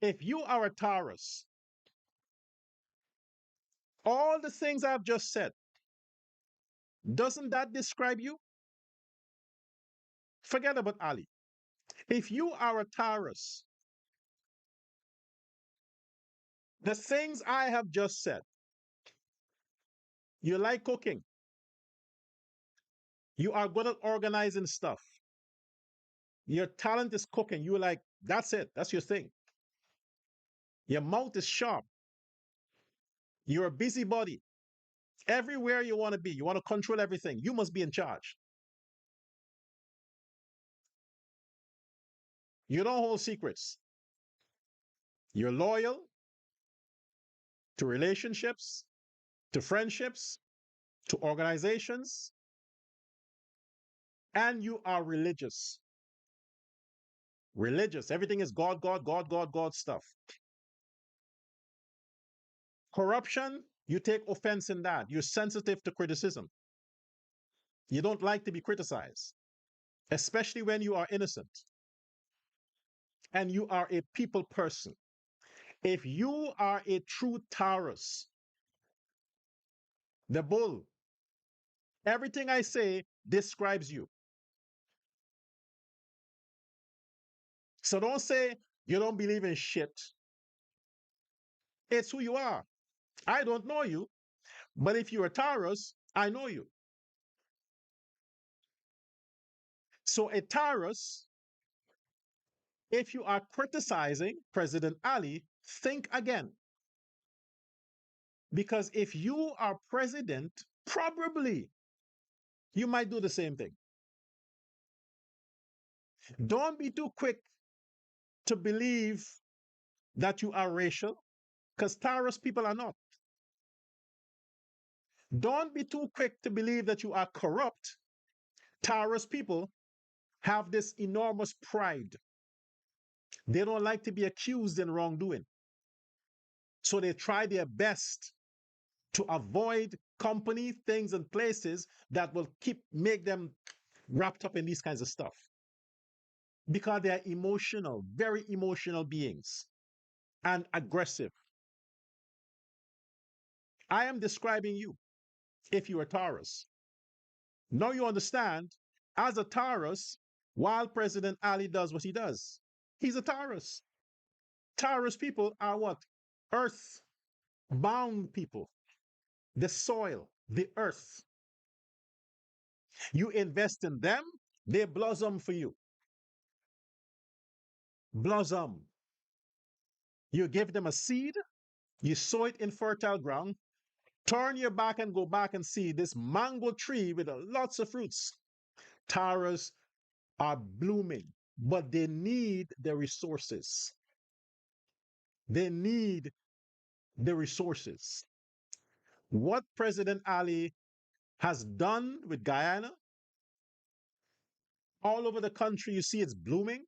If you are a Taurus, all the things I've just said, doesn't that describe you? Forget about Ali. If you are a Taurus, the things I have just said, you like cooking, you are good at organizing stuff, your talent is cooking, you like, that's it, that's your thing. Your mouth is sharp, you're a busybody. Everywhere you want to be, you want to control everything, you must be in charge. You don't hold secrets. You're loyal to relationships, to friendships, to organizations, and you are religious. Religious. Everything is God, God, God, God, God stuff. Corruption, you take offense in that. You're sensitive to criticism. You don't like to be criticized, especially when you are innocent and you are a people person. If you are a true Taurus, the bull, everything I say describes you. So don't say you don't believe in shit. It's who you are. I don't know you, but if you're a Taurus, I know you. So a Taurus, if you are criticizing President Ali, think again. Because if you are president, probably you might do the same thing. Don't be too quick to believe that you are racial, because Taurus people are not. Don't be too quick to believe that you are corrupt. Taurus people have this enormous pride. They don't like to be accused in wrongdoing. So they try their best to avoid company, things, and places that will make them wrapped up in these kinds of stuff. Because they are emotional, very emotional beings and aggressive. I am describing you if you're a Taurus. Now you understand, as a Taurus, while President Ali does what he does, he's a Taurus. Taurus people are what? Earth bound people, the soil, the earth. You invest in them, they blossom for you. Blossom. You give them a seed, you sow it in fertile ground, turn your back and go back and see this mango tree with lots of fruits. Taurus are blooming, but they need the resources. They need the resources. What President Ali has done with Guyana, all over the country, you see it's blooming.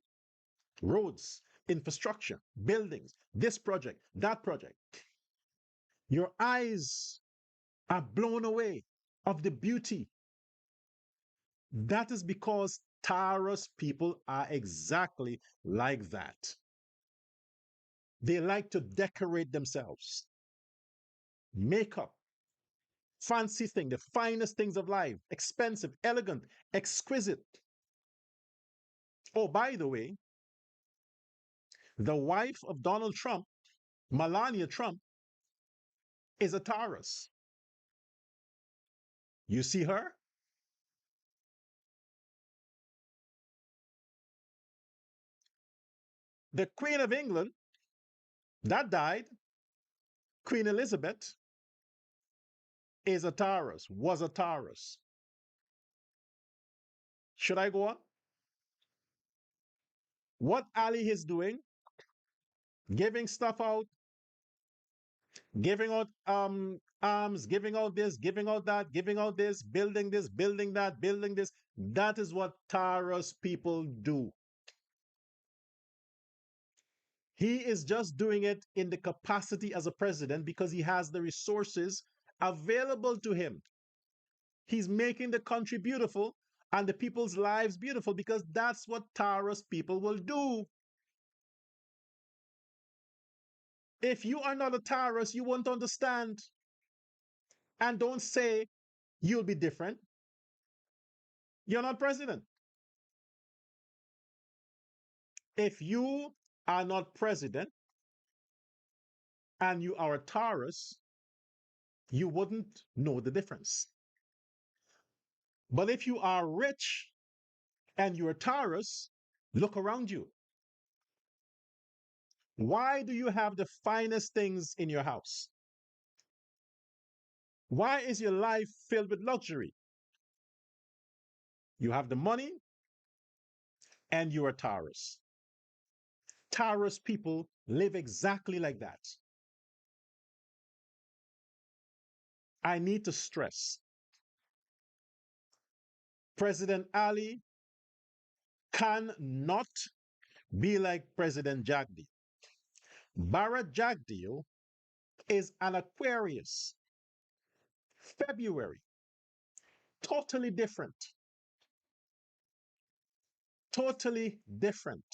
Roads, infrastructure, buildings, this project, that project. Your eyes are blown away of the beauty. That is because Taurus people are exactly like that. They like to decorate themselves. Makeup, fancy thing, the finest things of life, expensive, elegant, exquisite. Oh, by the way, the wife of Donald Trump, Melania Trump, is a Taurus. You see her? The Queen of England that died, Queen Elizabeth, is a Taurus, was a Taurus. Should I go on? What Ali is doing, giving stuff out, giving out arms, giving out this, giving out that, giving out this, building that, building this. That is what Taurus people do. He is just doing it in the capacity as a president because he has the resources available to him. He's making the country beautiful, and the people's lives beautiful, because that's what Taurus people will do. If you are not a Taurus, you won't understand. And don't say you'll be different. You're not president. If you are not president and you are a Taurus, you wouldn't know the difference. But if you are rich and you're a Taurus, look around you. Why do you have the finest things in your house? Why is your life filled with luxury? You have the money and you're a Taurus. Taurus people live exactly like that. I need to stress President Ali cannot be like President Jagdeo. Bharat Jagdeo is an Aquarius. February, totally different. Totally different.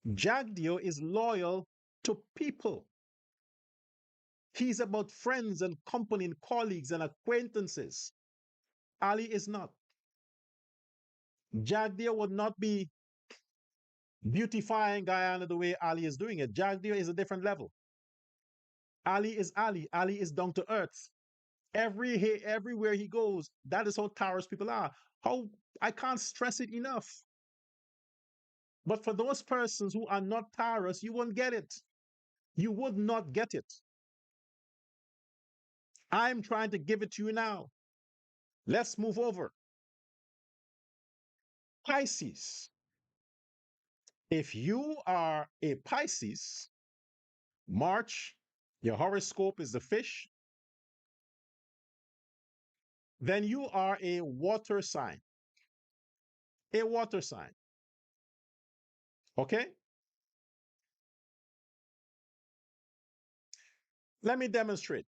Jagdeo is loyal to people. He's about friends and company and colleagues and acquaintances. Ali is not. Jagdeo would not be beautifying Guyana the way Ali is doing it. Jagdeo is a different level. Ali is Ali. Ali is down to earth. Everywhere he goes, that is how Taurus people are. How I can't stress it enough. But for those persons who are not Taurus, you won't get it. You would not get it. I'm trying to give it to you now. Let's move over. Pisces. If you are a Pisces, March, your horoscope is the fish, then you are a water sign. A water sign. Okay? Let me demonstrate.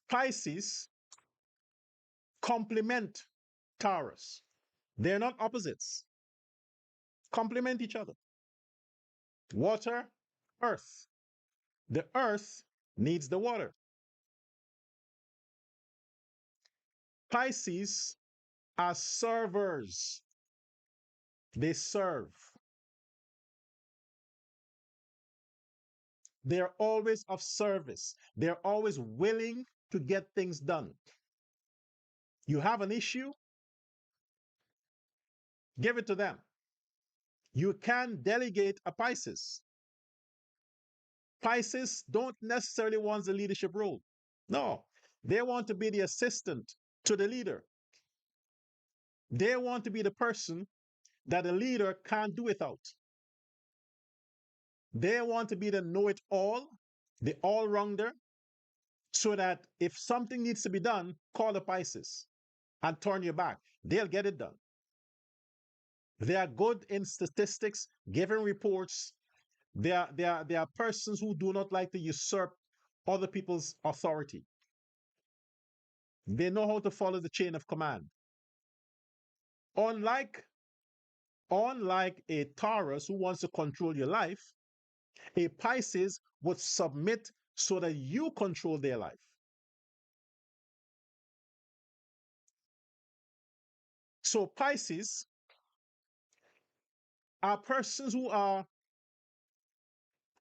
Pisces complement Taurus. They're not opposites. Complement each other. Water, earth. The earth needs the water. Pisces are servers. They serve. They're always of service. They're always willing to get things done. You have an issue, give it to them. You can delegate a Pisces. Pisces don't necessarily want the leadership role. No, they want to be the assistant to the leader. They want to be the person that the leader can't do without. They want to be the know-it-all, the all-rounder, so that if something needs to be done, call the Pisces and turn your back. They'll get it done. They are good in statistics, giving reports. They are persons who do not like to usurp other people's authority. They know how to follow the chain of command. Unlike, unlike a Taurus who wants to control your life, a Pisces would submit so that you control their life. So Pisces are persons who are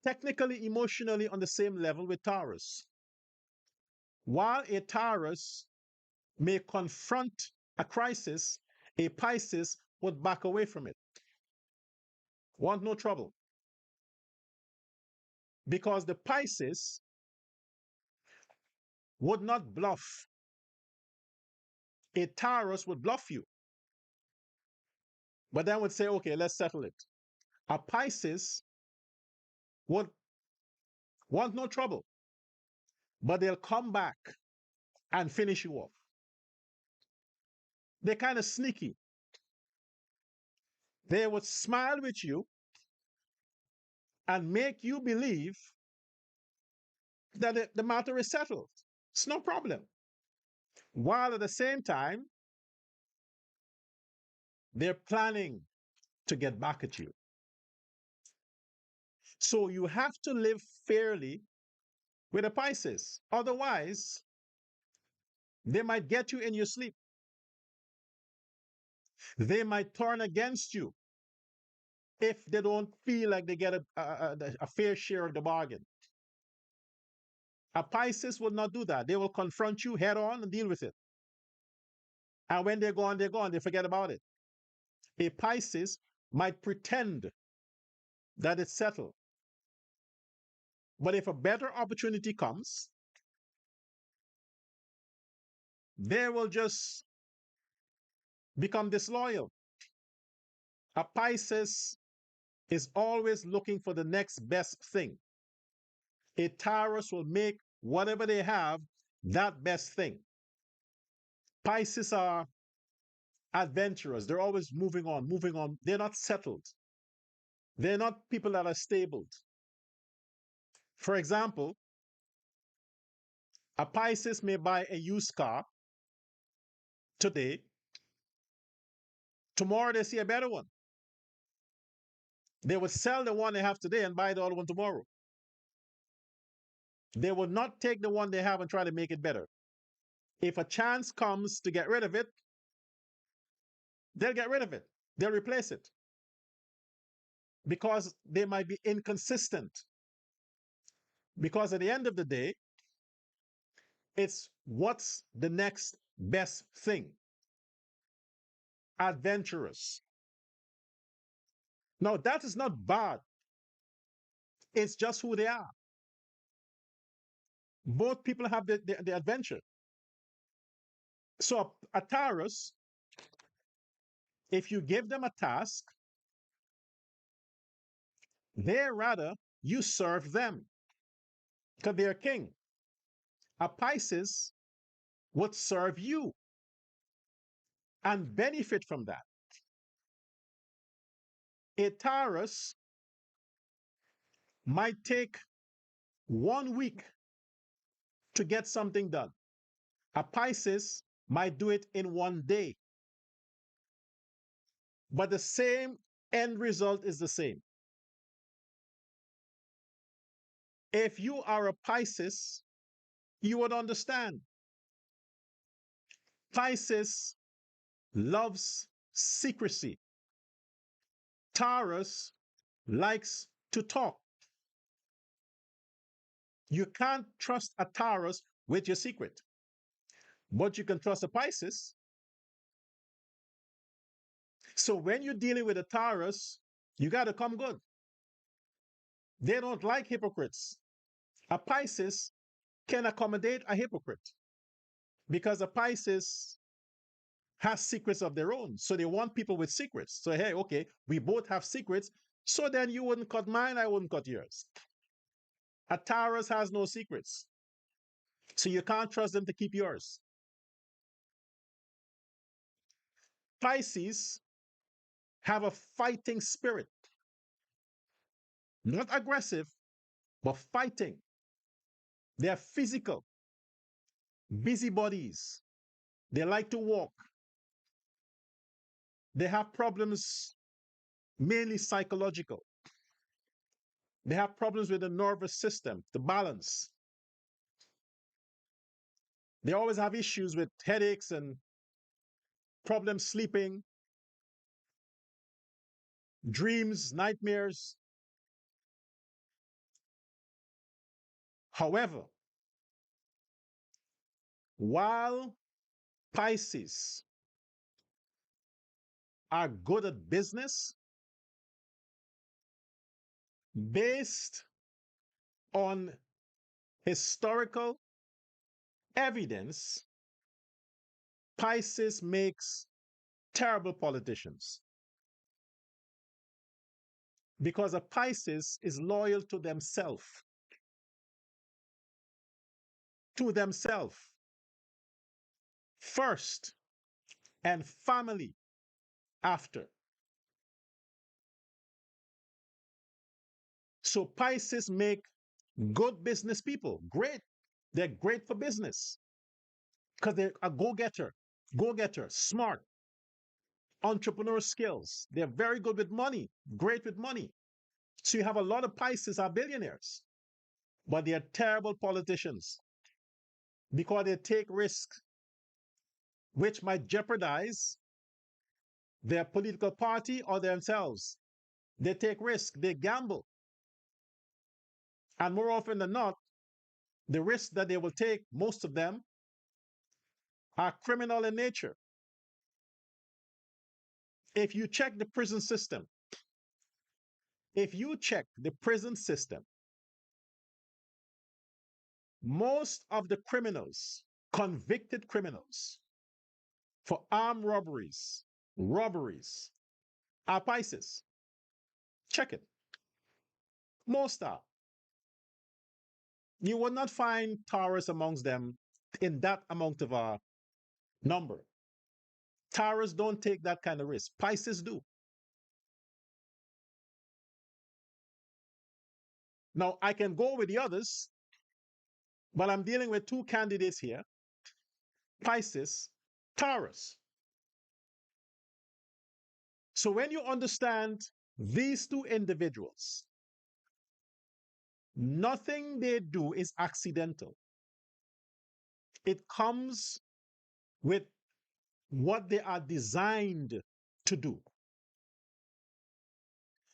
technically, emotionally on the same level with Taurus. While a Taurus may confront a crisis, a Pisces would back away from it. Want no trouble. Because the Pisces would not bluff. A Taurus would bluff you, but then would say, okay, let's settle it. A Pisces would want no trouble, but they'll come back and finish you off. They're kind of sneaky. They would smile with you and make you believe that the matter is settled. It's no problem. while at the same time, they're planning to get back at you. So you have to live fairly with a Pisces. Otherwise, they might get you in your sleep. They might turn against you if they don't feel like they get a fair share of the bargain. A Pisces will not do that. They will confront you head on and deal with it. And when they're gone, they're gone. They forget about it. A Pisces might pretend that it's settled. But if a better opportunity comes, they will just become disloyal. A Pisces is always looking for the next best thing. A Taurus will make whatever they have that best thing. Pisces are adventurers. They're always moving on, moving on. They're not settled. They're not people that are stable. For example, a Pisces may buy a used car today. Tomorrow they see a better one. They will sell the one they have today and buy the other one tomorrow. They will not take the one they have and try to make it better. If a chance comes to get rid of it, they'll get rid of it. They'll replace it because they might be inconsistent. Because at the end of the day, it's what's the next best thing. Adventurous. Now, that is not bad. It's just who they are. Both people have the adventure. So, a Taurus, if you give them a task, they rather you serve them because they're king. A Pisces would serve you and benefit from that. A Taurus might take 1 week to get something done. A Pisces might do it in 1 day. But the same end result is the same. If you are a Pisces, you would understand. Pisces loves secrecy. Taurus likes to talk. You can't trust a Taurus with your secret, but you can trust a Pisces. So when you're dealing with a Taurus, you got to come good. They don't like hypocrites. A Pisces can accommodate a hypocrite because a Pisces has secrets of their own. So they want people with secrets. So, hey, okay, we both have secrets. So then you wouldn't cut mine, I wouldn't cut yours. A Taurus has no secrets. So you can't trust them to keep yours. Pisces have a fighting spirit. Not aggressive, but fighting. They are physical, busybodies. They like to walk. They have problems, mainly psychological. They have problems with the nervous system, the balance. They always have issues with headaches and problems sleeping, dreams, nightmares. However, while Pisces are good at business, based on historical evidence, Pisces makes terrible politicians because a Pisces is loyal to themselves, first and family after. So Pisces make good business people. Great. They're great for business. because they're a go-getter, smart, entrepreneur skills. They're very good with money, great with money. So you have a lot of Pisces are billionaires, but they are terrible politicians because they take risks which might jeopardize their political party or themselves. They take risks, they gamble. And more often than not, the risks that they will take, most of them, are criminal in nature. If you check the prison system, if you check the prison system, most of the criminals, convicted criminals for armed robberies, are Pisces. Check it. Most are. You will not find Taurus amongst them in that amount of a number. Taurus don't take that kind of risk. Pisces do. Now, I can go with the others, but I'm dealing with two candidates here, Pisces, Taurus. So when you understand these two individuals, nothing they do is accidental. It comes with what they are designed to do.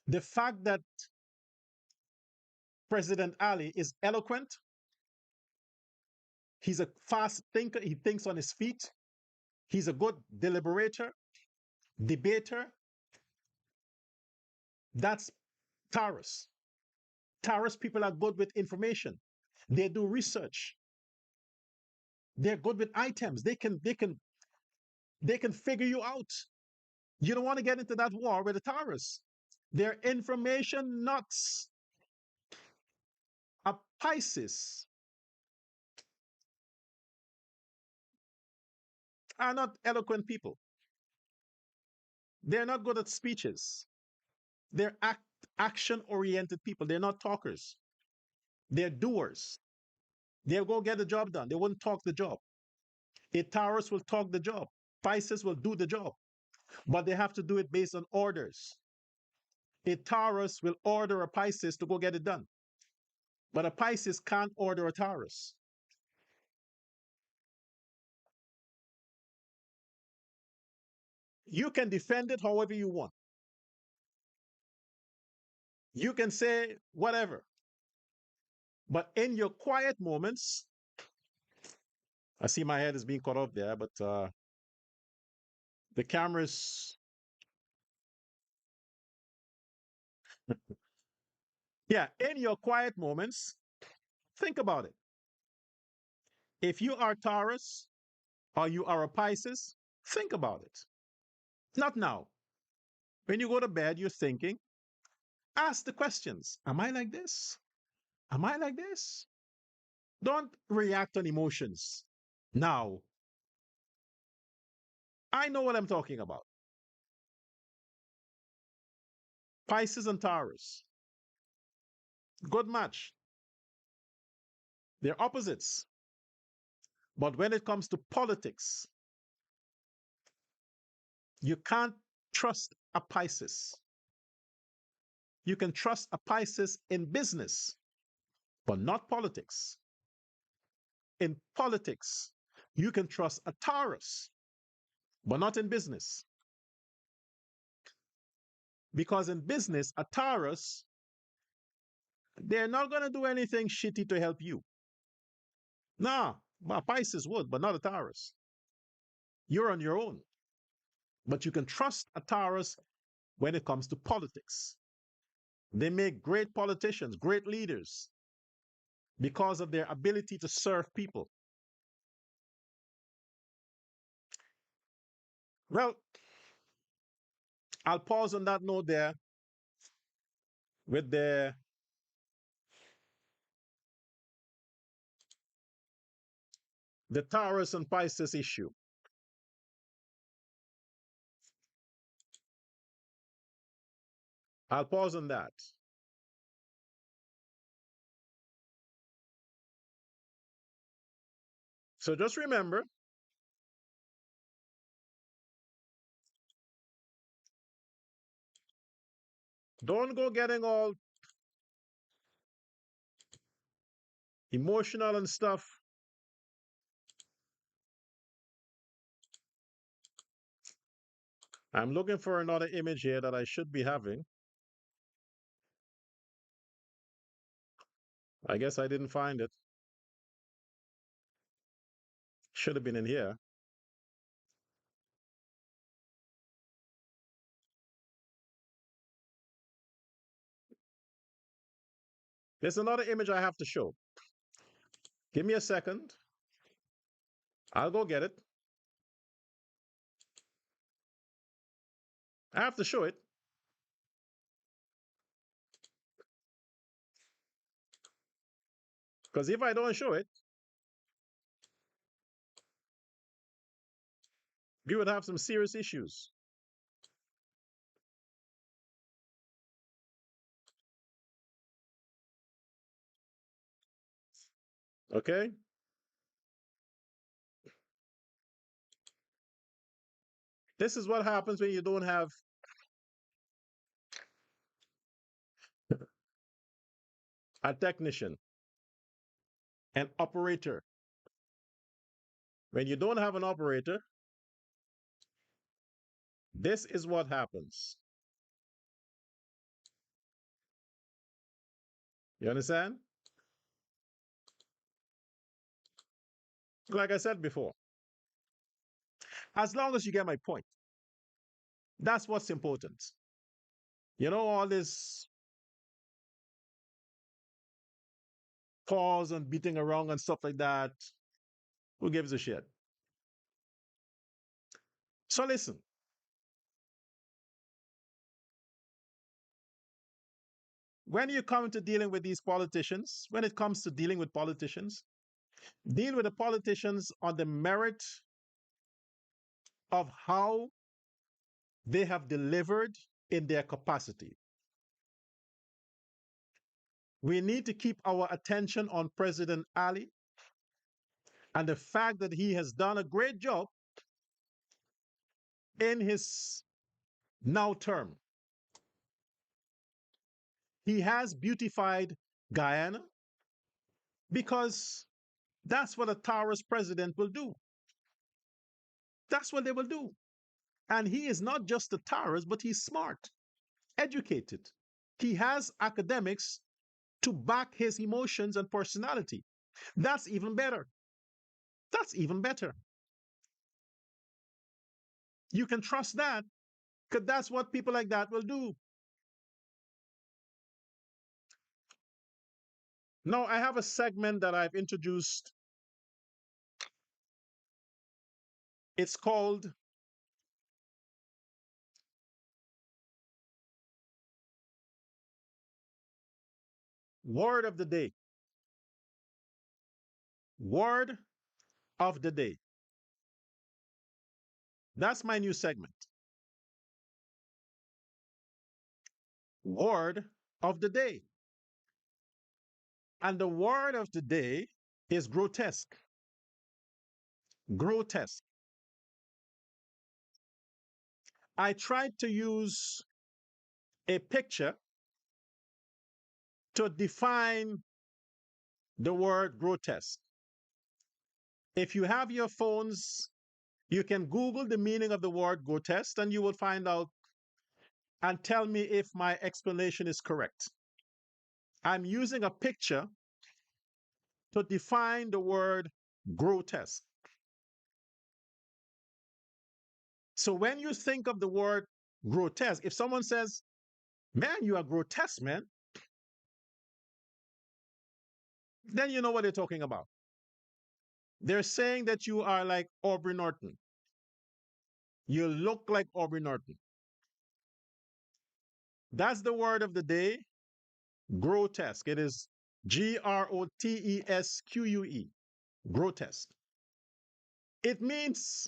The fact that President Ali is eloquent, he's a fast thinker, he thinks on his feet, he's a good deliberator, debater, that's Taurus. Taurus people are good with information. They do research. They're good with items. They can figure you out. You don't want to get into that war with the Taurus. They're information nuts. A Pisces are not eloquent people. They're not good at speeches. They're action oriented people. They're not talkers. They're doers. They'll go get the job done. They won't talk the job. A Taurus will talk the job. Pisces will do the job, but they have to do it based on orders. A Taurus will order a Pisces to go get it done, but a Pisces can't order a Taurus. You can defend it however you want. You can say whatever, but in your quiet moments, I see my head is being cut off there, but the cameras, yeah, in your quiet moments, think about it. If you are Taurus or you are a Pisces, think about it. Not now. When you go to bed, you're thinking, ask the questions. Am I like this? Am I like this? Don't react on emotions. Now, I know what I'm talking about. Pisces and Taurus, good match. They're opposites. But when it comes to politics, you can't trust a Pisces. You can trust a Pisces in business, but not politics. In politics, you can trust a Taurus, but not in business. Because in business, a Taurus, they're not going to do anything shitty to help you. Nah, a Pisces would, but not a Taurus. You're on your own. But you can trust a Taurus when it comes to politics. They make great politicians, great leaders, because of their ability to serve people. Well, I'll pause on that note there with the Taurus and Pisces issue. I'll pause on that. So just remember, Don't go getting all emotional and stuff. I'm looking for another image here that I should be having. I guess I didn't find it. Should have been in here. There's another image I have to show. Give me a second. I'll go get it. I have to show it. Because if I don't show it, we would have some serious issues. Okay? This is what happens when you don't have a technician, an operator. When you don't have an operator, this is what happens. You understand? Like I said before, as long as you get my point, that's what's important. You know, all this pause and beating around and stuff like that, who gives a shit? So listen, when you come to dealing with these politicians, when it comes to dealing with politicians, deal with the politicians on the merit of how they have delivered in their capacity. We need to keep our attention on President Ali and the fact that he has done a great job in his now term. He has beautified Guyana because that's what a Taurus president will do. That's what they will do. And he is not just a Taurus, but he's smart, educated. He has academics to back his emotions and personality. That's even better. That's even better. You can trust that because that's what people like that will do. Now, I have a segment that I've introduced. It's called Word of the Day. Word of the Day. That's my new segment. Word of the Day. And the word of the day is grotesque. Grotesque. I tried to use a picture to define the word grotesque. If you have your phones, you can Google the meaning of the word grotesque and you will find out and tell me if my explanation is correct. I'm using a picture to define the word grotesque. So when you think of the word grotesque, if someone says, man, you are grotesque, man, then you know what they're talking about. They're saying that you are like Aubrey Norton. You look like Aubrey Norton. That's the word of the day, grotesque. It is Grotesque, grotesque. It means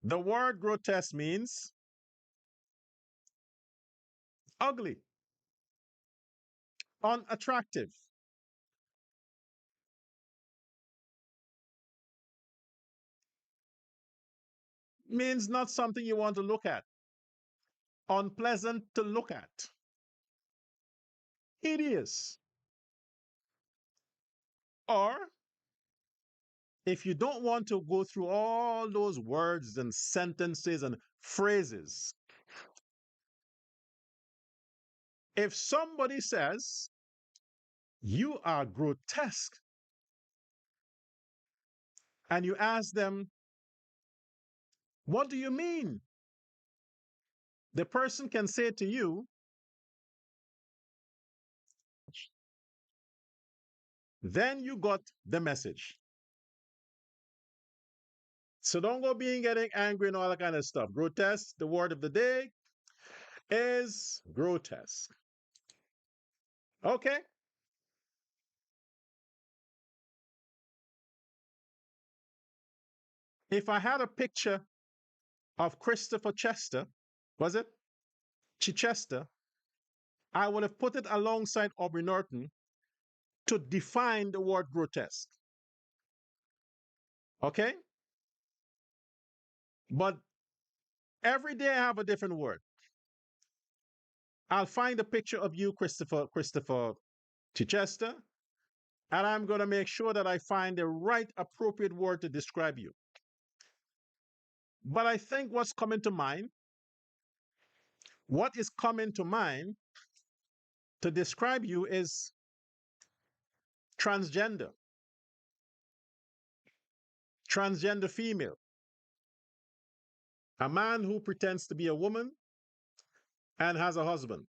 the word grotesque means ugly, unattractive. means not something you want to look at, unpleasant to look at. Hideous. Or if you don't want to go through all those words and sentences and phrases, if somebody says, you are grotesque, and you ask them, what do you mean? The person can say to you, then you got the message. So don't go being getting angry and all that kind of stuff. Grotesque, the word of the day is grotesque. Okay? If I had a picture of Christopher Chester, was it? Chichester, I would have put it alongside Aubrey Norton to define the word grotesque. Okay? But every day I have a different word. I'll find a picture of you, Christopher Chichester, and I'm going to make sure that I find the right appropriate word to describe you. But I think what is coming to mind to describe you is transgender, transgender female, a man who pretends to be a woman and has a husband.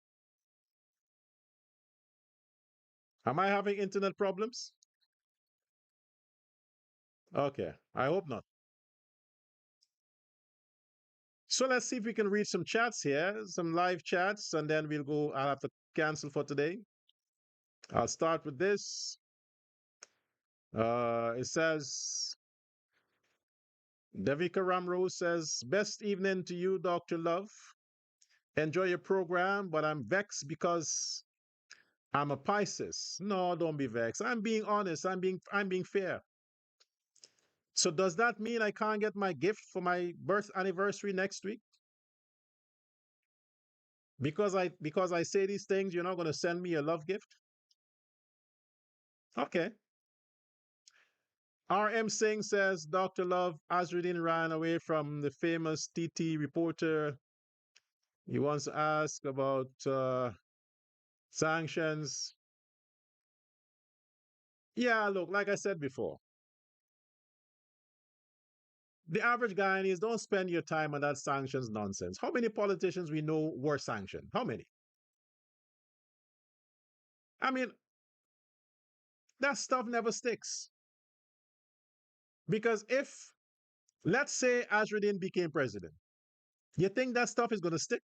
Am I having internet problems? Okay, I hope not. So let's see if we can read some chats here, some live chats, and then we'll go. I'll have to cancel for today. I'll start with this. It says, Devika Ramrose says, best evening to you, Dr. Love. Enjoy your program, but I'm vexed because I'm a Pisces. No, don't be vexed. I'm being honest. I'm being fair. So does that mean I can't get my gift for my birth anniversary next week? Because I say these things, you're not going to send me a love gift? Okay. R.M. Singh says, Dr. Love, Azrudin ran away from the famous TT reporter. He wants to ask about sanctions. Yeah, look, like I said before, the average Guyanese don't spend your time on that sanctions nonsense. How many politicians we know were sanctioned? How many? I mean, that stuff never sticks. Because if, let's say, Azrudin became president, you think that stuff is going to stick?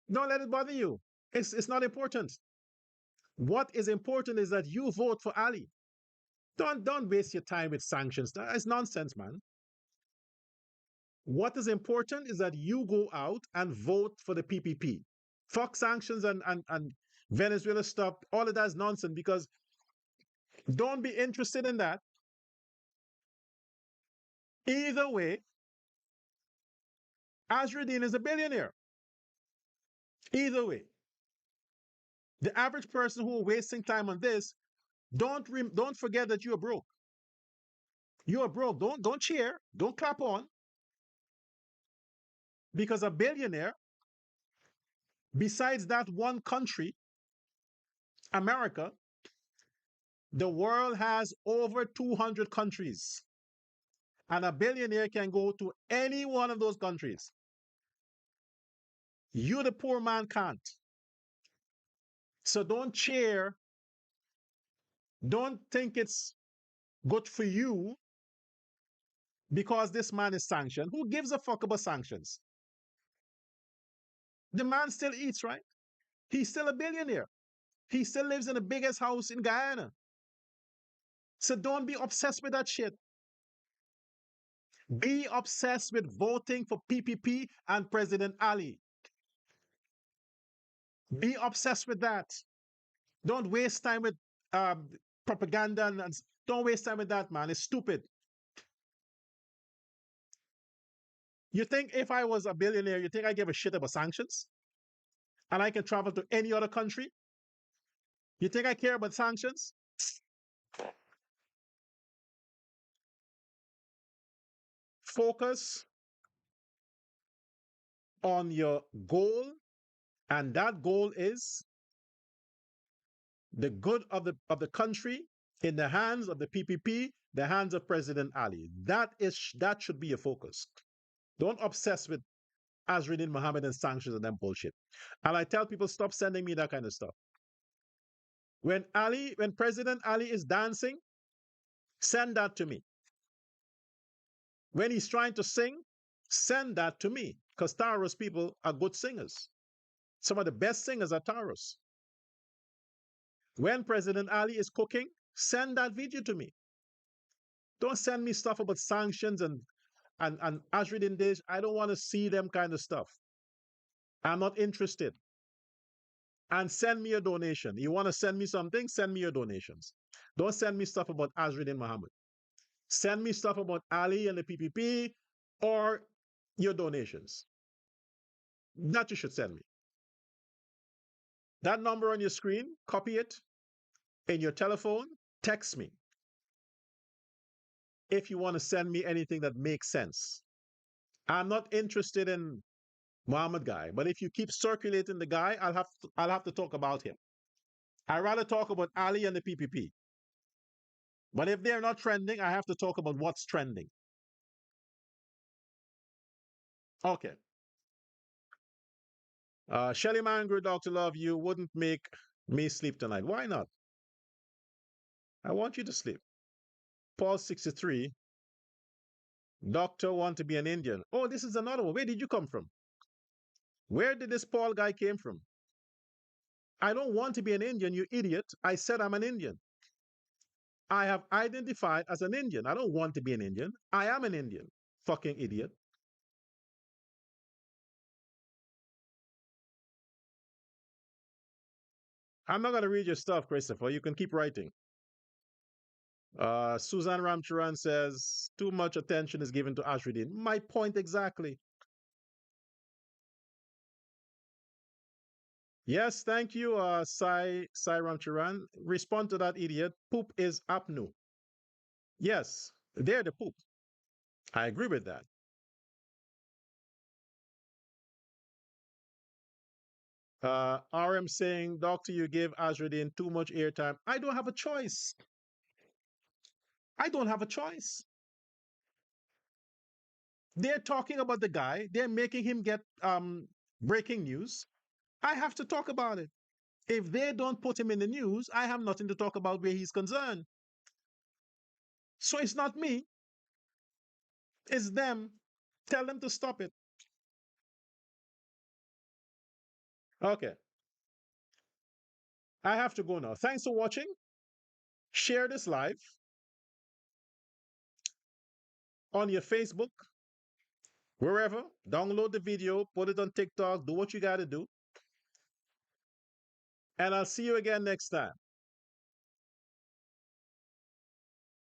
Don't let it bother you. It's not important. What is important is that you vote for Ali. Don't waste your time with sanctions. That's nonsense, man. What is important is that you go out and vote for the PPP. Fuck sanctions and Venezuela stuff. All of that is nonsense because don't be interested in that. Either way, Azrudin is a billionaire. Either way, the average person who are wasting time on this, don't forget that you are broke. You are broke. Don't cheer. Don't clap on because a billionaire, besides that one country, America, the world has over 200 countries, and a billionaire can go to any one of those countries. You, the poor man, can't. So don't cheer. Don't think it's good for you because this man is sanctioned. Who gives a fuck about sanctions? The man still eats, right? He's still a billionaire. He still lives in the biggest house in Guyana. So don't be obsessed with that shit. Be obsessed with voting for PPP and President Ali. Be obsessed with that. Don't waste time with propaganda and don't waste time with that, man. It's stupid. You think if I was a billionaire, you think I give a shit about sanctions and I can travel to any other country? You think I care about sanctions? Focus on your goal, and that goal is the good of the country in the hands of the PPP, the hands of President Ali. That should be your focus. Don't obsess with Azrudin Mohamed and sanctions and that bullshit. And I tell people stop sending me that kind of stuff. When President Ali is dancing, send that to me. When he's trying to sing, send that to me. Because Taurus people are good singers. Some of the best singers are Taurus. When President Ali is cooking, send that video to me. Don't send me stuff about sanctions and Azrudin Dish. I don't want to see them kind of stuff. I'm not interested. And send me a donation. You want to send me something? Send me your donations. Don't send me stuff about Azrudin Mohamed. Send me stuff about Ali and the PPP or your donations. That you should send me. That number on your screen, copy it in your telephone, text me if you want to send me anything that makes sense. I'm not interested in Mohammed guy, but if you keep circulating the guy, I'll have to talk about him. I rather talk about Ali and the PPP. But if they're not trending, I have to talk about what's trending. Okay. Shelly Mangro, Dr. Love, you wouldn't make me sleep tonight. Why not? I want you to sleep. Paul 63, Doctor want to be an Indian. Oh, this is another one. Where did you come from? Where did this Paul guy came from? I don't want to be an Indian, you idiot. I said I'm an Indian. I have identified as an Indian. I don't want to be an Indian. I am an Indian. Fucking idiot. I'm not going to read your stuff, Christopher. You can keep writing. Suzanne Ramcharan says, too much attention is given to Ashruddin. My point exactly. Yes, thank you, Sai Ramcharan. Respond to that idiot. Poop is apnu. Yes, they're the poop. I agree with that. RM saying, Doctor, you give Azruddin too much airtime. I don't have a choice. I don't have a choice. They're talking about the guy. They're making him get breaking news. I have to talk about it. If they don't put him in the news, I have nothing to talk about where he's concerned. So it's not me, it's them. Tell them to stop it. Okay. I have to go now. Thanks for watching. Share this live on your Facebook, wherever. Download the video, put it on TikTok, do what you got to do. And I'll see you again next time.